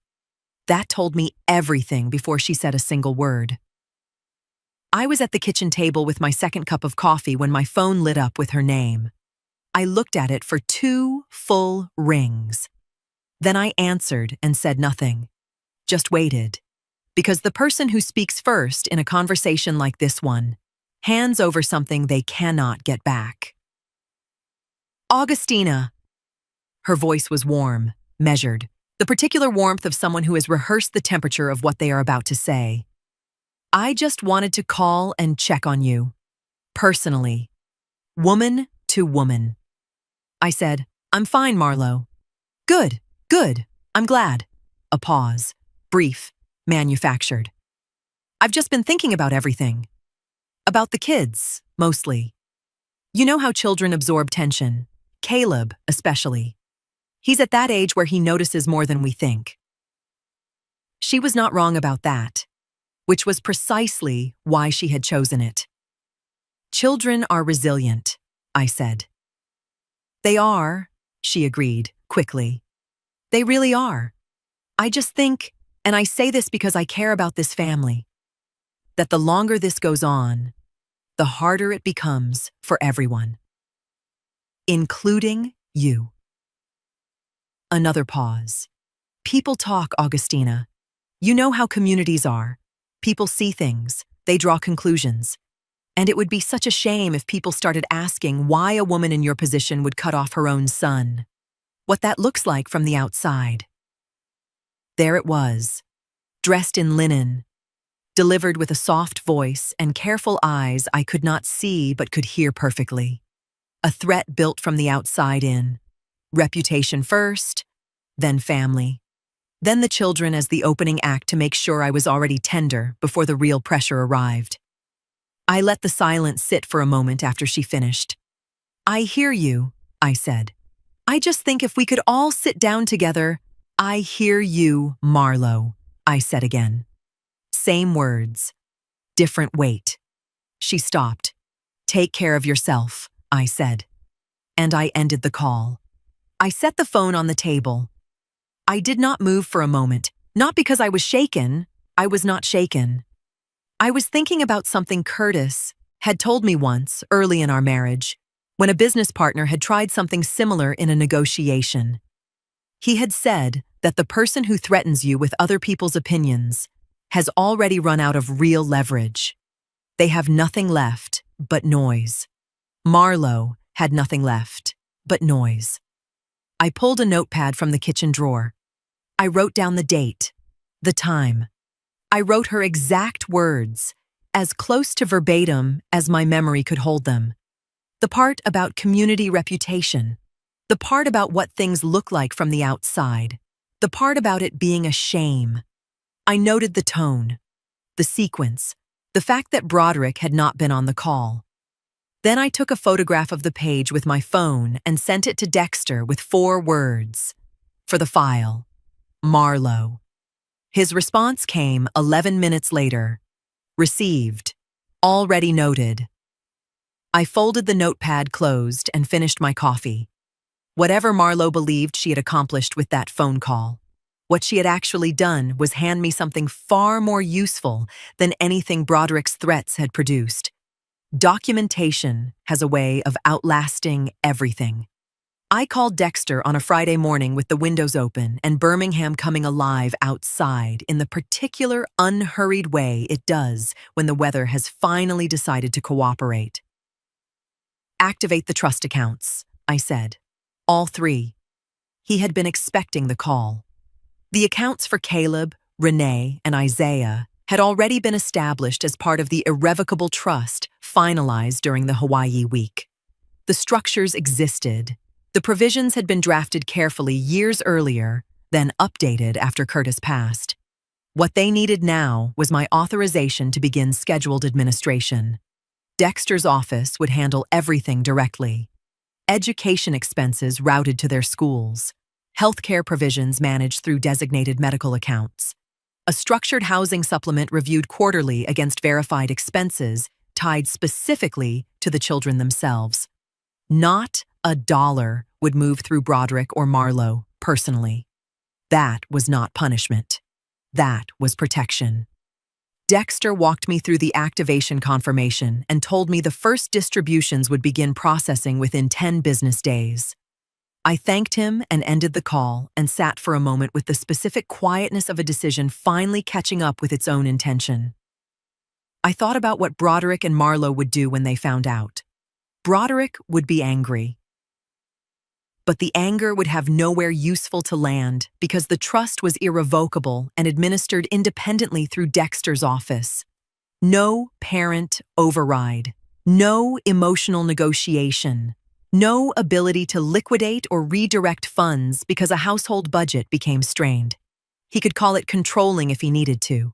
That told me everything before she said a single word. I was at the kitchen table with my second cup of coffee when my phone lit up with her name. I looked at it for 2 full rings. Then I answered and said nothing. Just waited. Because the person who speaks first in a conversation like this one hands over something they cannot get back. Augustina. Her voice was warm, measured, the particular warmth of someone who has rehearsed the temperature of what they are about to say. I just wanted to call and check on you. Personally. Woman to woman. I said, I'm fine, Marlo. Good, good, I'm glad. A pause. Brief, manufactured. I've just been thinking about everything. About the kids, mostly. You know how children absorb tension. Caleb, especially. He's at that age where he notices more than we think. She was not wrong about that, which was precisely why she had chosen it. Children are resilient, I said. They are, she agreed, quickly. They really are. I just think, and I say this because I care about this family, that the longer this goes on, the harder it becomes for everyone. Including you. Another pause. People talk, Augustina. You know how communities are. People see things, they draw conclusions. And it would be such a shame if people started asking why a woman in your position would cut off her own son. What that looks like from the outside. There it was, dressed in linen, delivered with a soft voice and careful eyes I could not see but could hear perfectly. A threat built from the outside in. Reputation first, then family. Then the children as the opening act to make sure I was already tender before the real pressure arrived. I let the silence sit for a moment after she finished. I hear you, I said. I just think if we could all sit down together. I hear you, Marlo, I said again. Same words, different weight. She stopped. Take care of yourself, I said. And I ended the call. I set the phone on the table. I did not move for a moment, not because I was shaken. I was not shaken. I was thinking about something Curtis had told me once, early in our marriage, when a business partner had tried something similar in a negotiation. He had said that the person who threatens you with other people's opinions has already run out of real leverage. They have nothing left but noise. Marlo had nothing left but noise. I pulled a notepad from the kitchen drawer. I wrote down the date, the time. I wrote her exact words, as close to verbatim as my memory could hold them. The part about community reputation. The part about what things look like from the outside. The part about it being a shame. I noted the tone, the sequence, the fact that Broderick had not been on the call. Then I took a photograph of the page with my phone and sent it to Dexter with 4 words. For the file. Marlo. His response came 11 minutes later. Received. Already noted. I folded the notepad closed and finished my coffee. Whatever Marlo believed she had accomplished with that phone call, what she had actually done was hand me something far more useful than anything Broderick's threats had produced. Documentation has a way of outlasting everything. I called Dexter on a Friday morning with the windows open and Birmingham coming alive outside in the particular unhurried way it does when the weather has finally decided to cooperate. Activate the trust accounts, I said. All 3. He had been expecting the call. The accounts for Caleb, Renee, and Isaiah had already been established as part of the irrevocable trust finalized during the Hawaii week. The structures existed. The provisions had been drafted carefully years earlier, then updated after Curtis passed. What they needed now was my authorization to begin scheduled administration. Dexter's office would handle everything directly. Education expenses routed to their schools. healthcare provisions managed through designated medical accounts, a structured housing supplement reviewed quarterly against verified expenses tied specifically to the children themselves. Not a dollar would move through Broderick or Marlowe personally. That was not punishment. That was protection. Dexter walked me through the activation confirmation and told me the first distributions would begin processing within 10 business days. I thanked him and ended the call and sat for a moment with the specific quietness of a decision finally catching up with its own intention. I thought about what Broderick and Marlowe would do when they found out. Broderick would be angry. But the anger would have nowhere useful to land because the trust was irrevocable and administered independently through Dexter's office. No parent override, no emotional negotiation, no ability to liquidate or redirect funds because a household budget became strained. He could call it controlling if he needed to.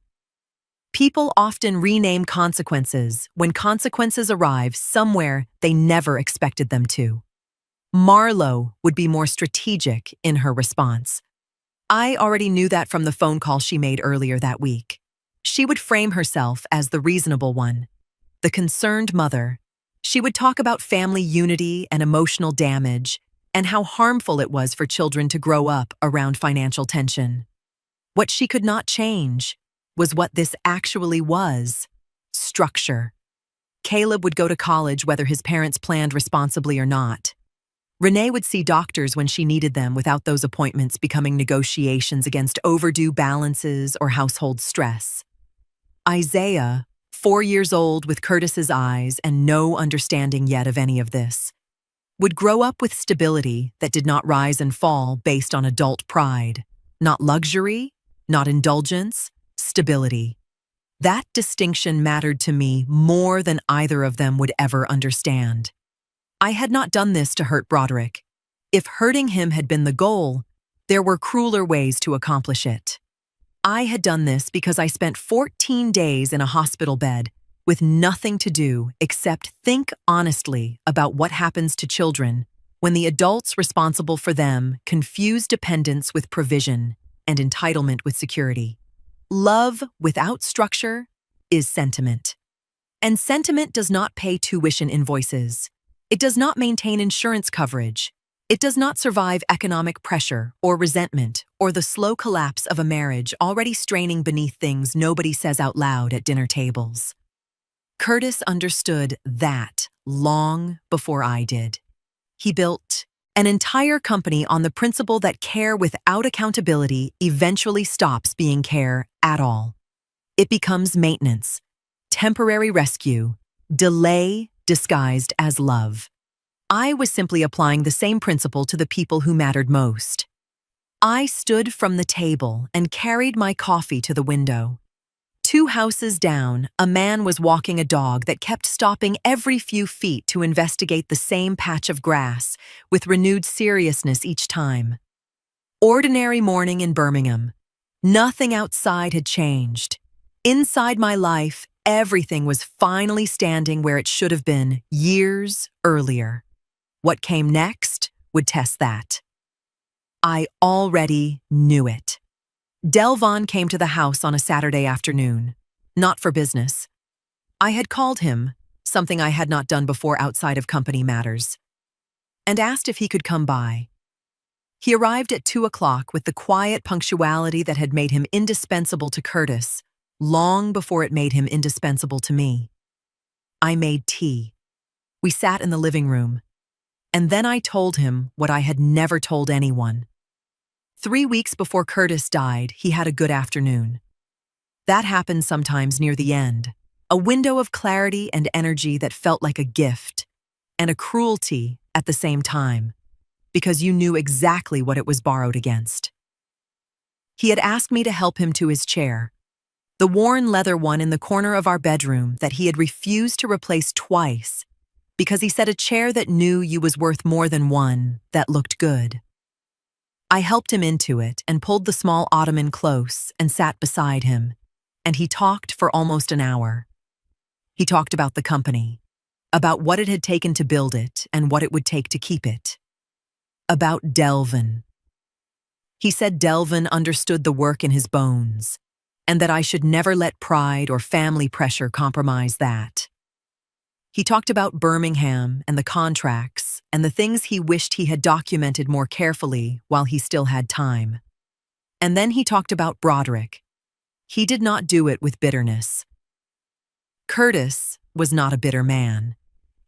People often rename consequences when consequences arrive somewhere they never expected them to. Marlowe would be more strategic in her response. I already knew that from the phone call she made earlier that week. She would frame herself as the reasonable one, the concerned mother. She would talk about family unity and emotional damage and how harmful it was for children to grow up around financial tension. What she could not change was what this actually was: structure. Caleb would go to college whether his parents planned responsibly or not. Renee would see doctors when she needed them without those appointments becoming negotiations against overdue balances or household stress. Isaiah, 4 years old with Curtis's eyes and no understanding yet of any of this, would grow up with stability that did not rise and fall based on adult pride. Not luxury, not indulgence, stability. That distinction mattered to me more than either of them would ever understand. I had not done this to hurt Broderick. If hurting him had been the goal, there were crueler ways to accomplish it. I had done this because I spent 14 days in a hospital bed with nothing to do except think honestly about what happens to children when the adults responsible for them confuse dependence with provision and entitlement with security. Love without structure is sentiment. And sentiment does not pay tuition invoices. It does not maintain insurance coverage. It does not survive economic pressure or resentment or the slow collapse of a marriage already straining beneath things nobody says out loud at dinner tables. Curtis understood that long before I did. He built an entire company on the principle that care without accountability eventually stops being care at all. It becomes maintenance, temporary rescue, delay disguised as love. I was simply applying the same principle to the people who mattered most. I stood from the table and carried my coffee to the window. 2 houses down, a man was walking a dog that kept stopping every few feet to investigate the same patch of grass with renewed seriousness each time. Ordinary morning in Birmingham. Nothing outside had changed. Inside my life, everything was finally standing where it should have been years earlier. What came next would test that. I already knew it. Delvon came to the house on a Saturday afternoon, not for business. I had called him, something I had not done before outside of company matters, and asked if he could come by. He arrived at 2 o'clock with the quiet punctuality that had made him indispensable to Curtis, long before it made him indispensable to me. I made tea. We sat in the living room, and then I told him what I had never told anyone. 3 weeks before Curtis died, he had a good afternoon. That happened sometimes near the end, a window of clarity and energy that felt like a gift, and a cruelty at the same time, because you knew exactly what it was borrowed against. He had asked me to help him to his chair, the worn leather one in the corner of our bedroom that he had refused to replace twice, because he said a chair that knew you was worth more than one that looked good. I helped him into it and pulled the small ottoman close and sat beside him, and he talked for almost an hour. He talked about the company, about what it had taken to build it and what it would take to keep it. About Delvon. He said Delvin understood the work in his bones, and that I should never let pride or family pressure compromise that. He talked about Birmingham and the contracts and the things he wished he had documented more carefully while he still had time. And then he talked about Broderick. He did not do it with bitterness. Curtis was not a bitter man.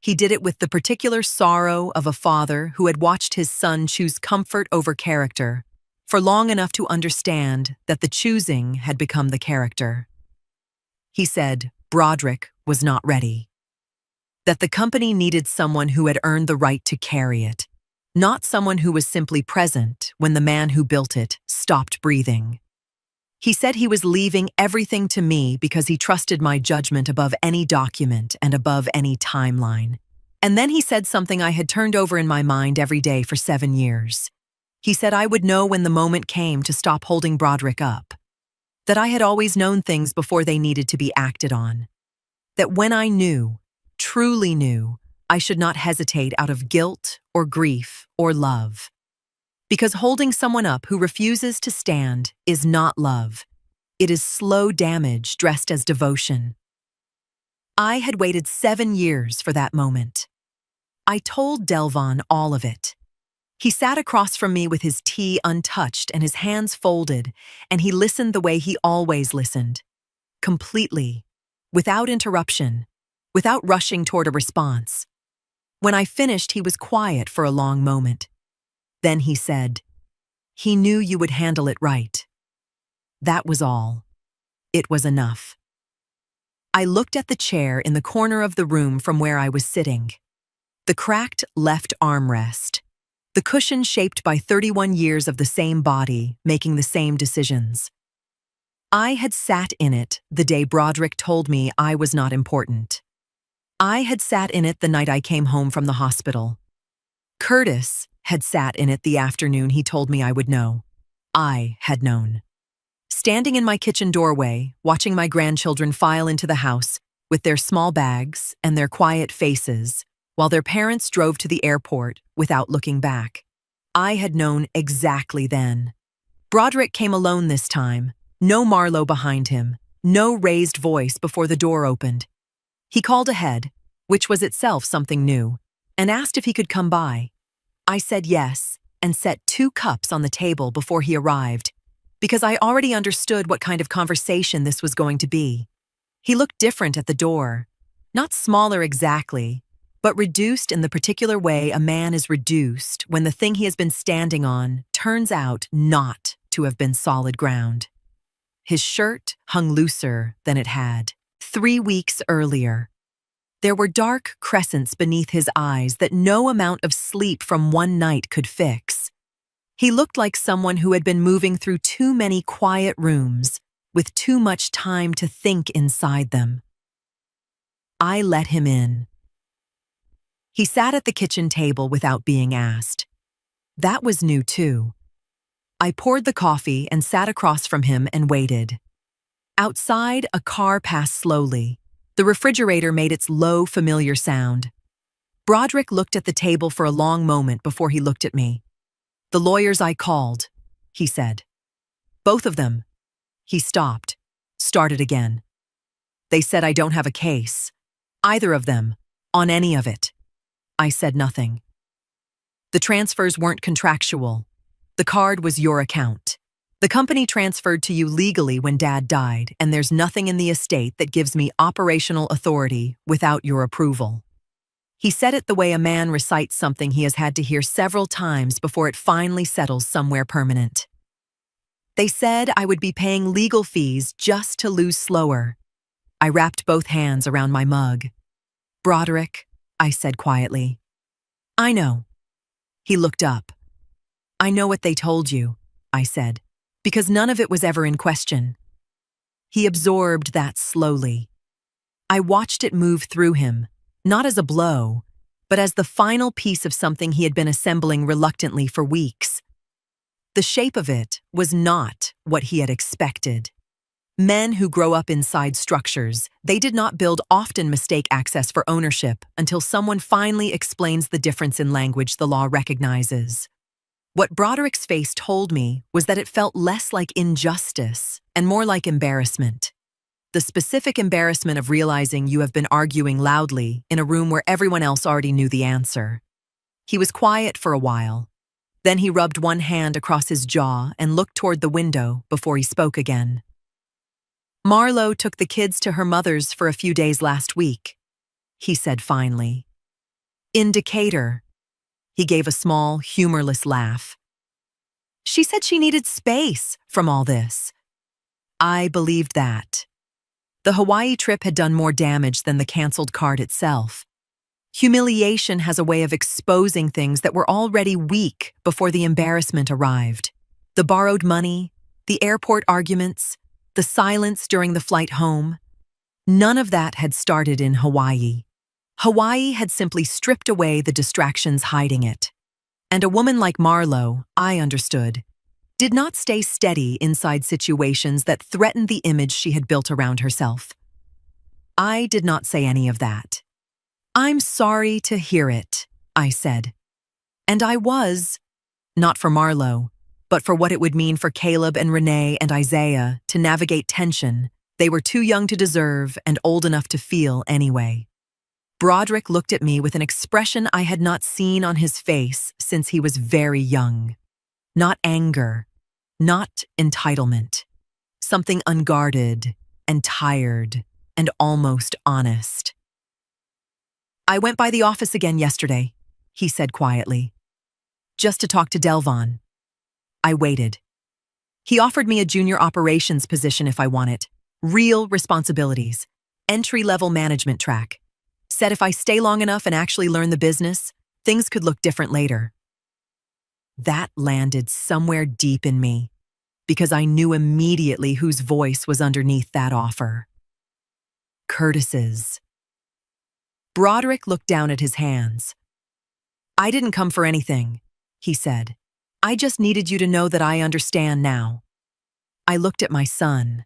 He did it with the particular sorrow of a father who had watched his son choose comfort over character for long enough to understand that the choosing had become the character. He said Broderick was not ready. That the company needed someone who had earned the right to carry it, not someone who was simply present when the man who built it stopped breathing. He said he was leaving everything to me because he trusted my judgment above any document and above any timeline. And then he said something I had turned over in my mind every day for 7 years. He said I would know when the moment came to stop holding Broderick up. That I had always known things before they needed to be acted on. That when I knew, truly knew, I should not hesitate out of guilt or grief or love. Because holding someone up who refuses to stand is not love. It is slow damage dressed as devotion. I had waited 7 years for that moment. I told Delvin all of it. He sat across from me with his tea untouched and his hands folded, and he listened the way he always listened. Completely, without interruption, without rushing toward a response. When I finished, he was quiet for a long moment. Then he said, "He knew you would handle it right." That was all. It was enough. I looked at the chair in the corner of the room from where I was sitting. The cracked left armrest. The cushion shaped by 31 years of the same body, making the same decisions. I had sat in it the day Broderick told me I was not important. I had sat in it the night I came home from the hospital. Curtis had sat in it the afternoon he told me I would know. I had known. Standing in my kitchen doorway, watching my grandchildren file into the house with their small bags and their quiet faces, while their parents drove to the airport without looking back. I had known exactly then. Broderick came alone this time, no Marlowe behind him, no raised voice before the door opened. He called ahead, which was itself something new, and asked if he could come by. I said yes, and set 2 cups on the table before he arrived, because I already understood what kind of conversation this was going to be. He looked different at the door, not smaller exactly, but reduced in the particular way a man is reduced when the thing he has been standing on turns out not to have been solid ground. His shirt hung looser than it had 3 weeks earlier. There were dark crescents beneath his eyes that no amount of sleep from one night could fix. He looked like someone who had been moving through too many quiet rooms with too much time to think inside them. I let him in. He sat at the kitchen table without being asked. That was new too. I poured the coffee and sat across from him and waited. Outside, a car passed slowly. The refrigerator made its low, familiar sound. Broderick looked at the table for a long moment before he looked at me. "The lawyers I called," he said. "Both of them." He stopped, started again. "They said I don't have a case. Either of them, on any of it." I said nothing. "The transfers weren't contractual. The card was your account. The company transferred to you legally when Dad died, and there's nothing in the estate that gives me operational authority without your approval." He said it the way a man recites something he has had to hear several times before it finally settles somewhere permanent. "They said I would be paying legal fees just to lose slower." I wrapped both hands around my mug. "Broderick," I said quietly. "I know." He looked up. "I know what they told you," I said, because none of it was ever in question. He absorbed that slowly. I watched it move through him, not as a blow, but as the final piece of something he had been assembling reluctantly for weeks. The shape of it was not what he had expected. Men who grow up inside structures they did not build often mistake access for ownership until someone finally explains the difference in language the law recognizes. What Broderick's face told me was that it felt less like injustice and more like embarrassment. The specific embarrassment of realizing you have been arguing loudly in a room where everyone else already knew the answer. He was quiet for a while. Then he rubbed one hand across his jaw and looked toward the window before he spoke again. Marlo took the kids to her mother's for a few days last week, he said finally. In Decatur. He gave a small, humorless laugh. She said she needed space from all this. I believed that. The Hawaii trip had done more damage than the canceled card itself. Humiliation has a way of exposing things that were already weak before the embarrassment arrived. The borrowed money, the airport arguments, the silence during the flight home. None of that had started in Hawaii. Hawaii had simply stripped away the distractions hiding it. And a woman like Marlo, I understood, did not stay steady inside situations that threatened the image she had built around herself. I did not say any of that. I'm sorry to hear it, I said. And I was, not for Marlo, but for what it would mean for Caleb and Renee and Isaiah to navigate tension they were too young to deserve and old enough to feel anyway. Broderick looked at me with an expression I had not seen on his face since he was very young. Not anger, not entitlement. Something unguarded and tired and almost honest. I went by the office again yesterday, he said quietly. Just to talk to Delvon. I waited. He offered me a junior operations position if I want it. Real responsibilities. Entry-level management track. Said if I stay long enough and actually learn the business, things could look different later. That landed somewhere deep in me, because I knew immediately whose voice was underneath that offer. Curtis's. Broderick looked down at his hands. I didn't come for anything, he said. I just needed you to know that I understand now. I looked at my son.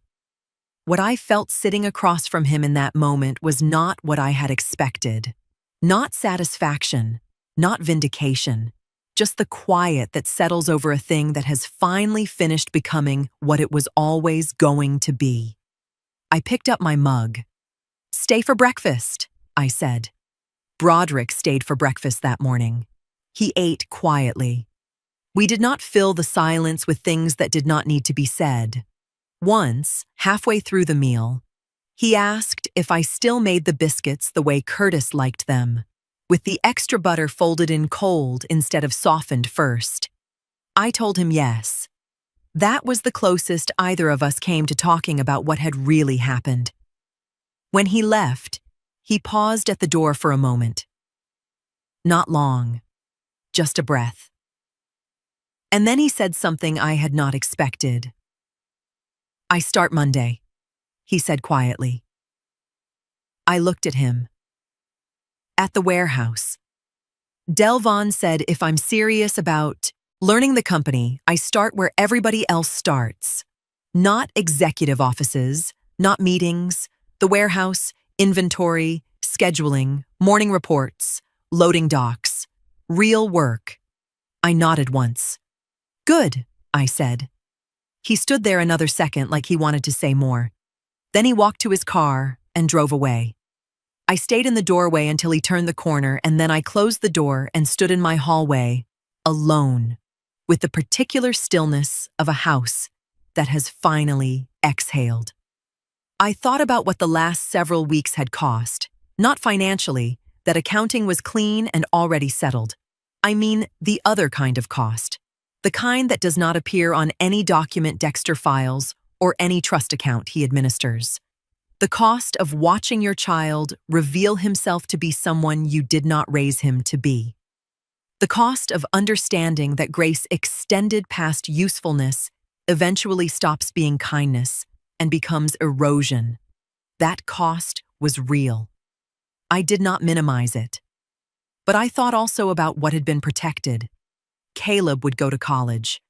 What I felt sitting across from him in that moment was not what I had expected. Not satisfaction, not vindication, just the quiet that settles over a thing that has finally finished becoming what it was always going to be. I picked up my mug. Stay for breakfast, I said. Broderick stayed for breakfast that morning. He ate quietly. We did not fill the silence with things that did not need to be said. Once, halfway through the meal, he asked if I still made the biscuits the way Curtis liked them, with the extra butter folded in cold instead of softened first. I told him yes. That was the closest either of us came to talking about what had really happened. When he left, he paused at the door for a moment. Not long, just a breath. And then he said something I had not expected. I start Monday, he said quietly. I looked at him. At the warehouse. Delvon said if I'm serious about learning the company, I start where everybody else starts. Not executive offices, not meetings, the warehouse, inventory, scheduling, morning reports, loading docks. Real work. I nodded once. Good, I said. He stood there another second like he wanted to say more. Then he walked to his car and drove away. I stayed in the doorway until he turned the corner, and then I closed the door and stood in my hallway, alone, with the particular stillness of a house that has finally exhaled. I thought about what the last several weeks had cost, not financially, that accounting was clean and already settled. I mean the other kind of cost. The kind that does not appear on any document Dexter files or any trust account he administers. The cost of watching your child reveal himself to be someone you did not raise him to be. The cost of understanding that grace extended past usefulness eventually stops being kindness and becomes erosion. That cost was real. I did not minimize it. But I thought also about what had been protected. Caleb would go to college.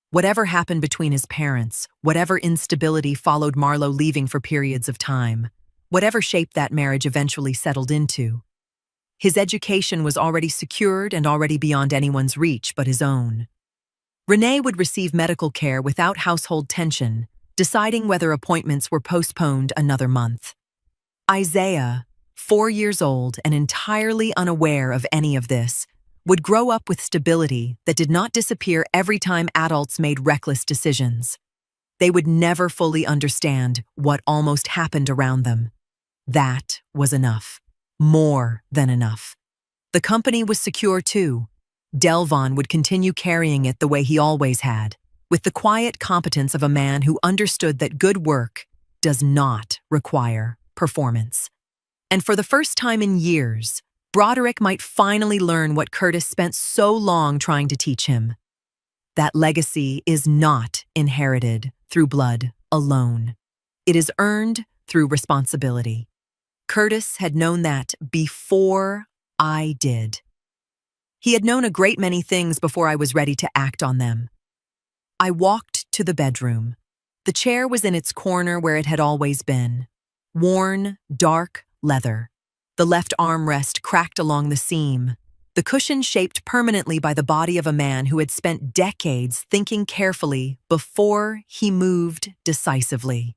Whatever happened between his parents, whatever instability followed Marlo leaving for periods of time, whatever shape that marriage eventually settled into, his education was already secured and already beyond anyone's reach but his own. Renee would receive medical care without household tension, deciding whether appointments were postponed another month. Isaiah, 4 years old and entirely unaware of any of this, would grow up with stability that did not disappear every time adults made reckless decisions. They would never fully understand what almost happened around them. That was enough. More than enough. The company was secure too. Delvon would continue carrying it the way he always had, with the quiet competence of a man who understood that good work does not require performance. And for the first time in years, Broderick might finally learn what Curtis spent so long trying to teach him. That legacy is not inherited through blood alone. It is earned through responsibility. Curtis had known that before I did. He had known a great many things before I was ready to act on them. I walked to the bedroom. The chair was in its corner where it had always been. Worn, dark leather. The left armrest cracked along the seam, the cushion shaped permanently by the body of a man who had spent decades thinking carefully before he moved decisively.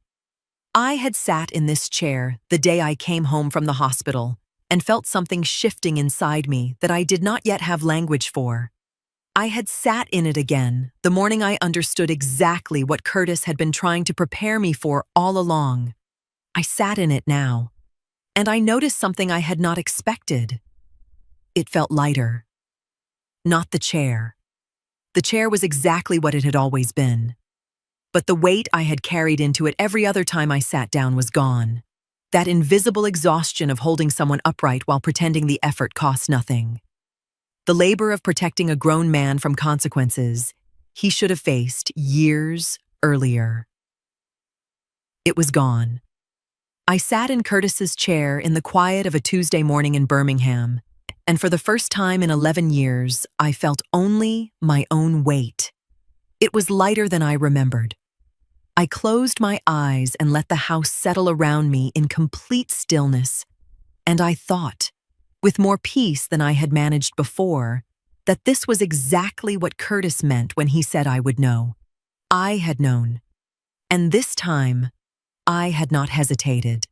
I had sat in this chair the day I came home from the hospital and felt something shifting inside me that I did not yet have language for. I had sat in it again the morning I understood exactly what Curtis had been trying to prepare me for all along. I sat in it now, and I noticed something I had not expected. It felt lighter. Not the chair. The chair was exactly what it had always been. But the weight I had carried into it every other time I sat down was gone. That invisible exhaustion of holding someone upright while pretending the effort cost nothing. The labor of protecting a grown man from consequences he should have faced years earlier. It was gone. I sat in Curtis's chair in the quiet of a Tuesday morning in Birmingham, and for the first time in 11 years, I felt only my own weight. It was lighter than I remembered. I closed my eyes and let the house settle around me in complete stillness, and I thought, with more peace than I had managed before, that this was exactly what Curtis meant when he said I would know. I had known. And this time, I had not hesitated.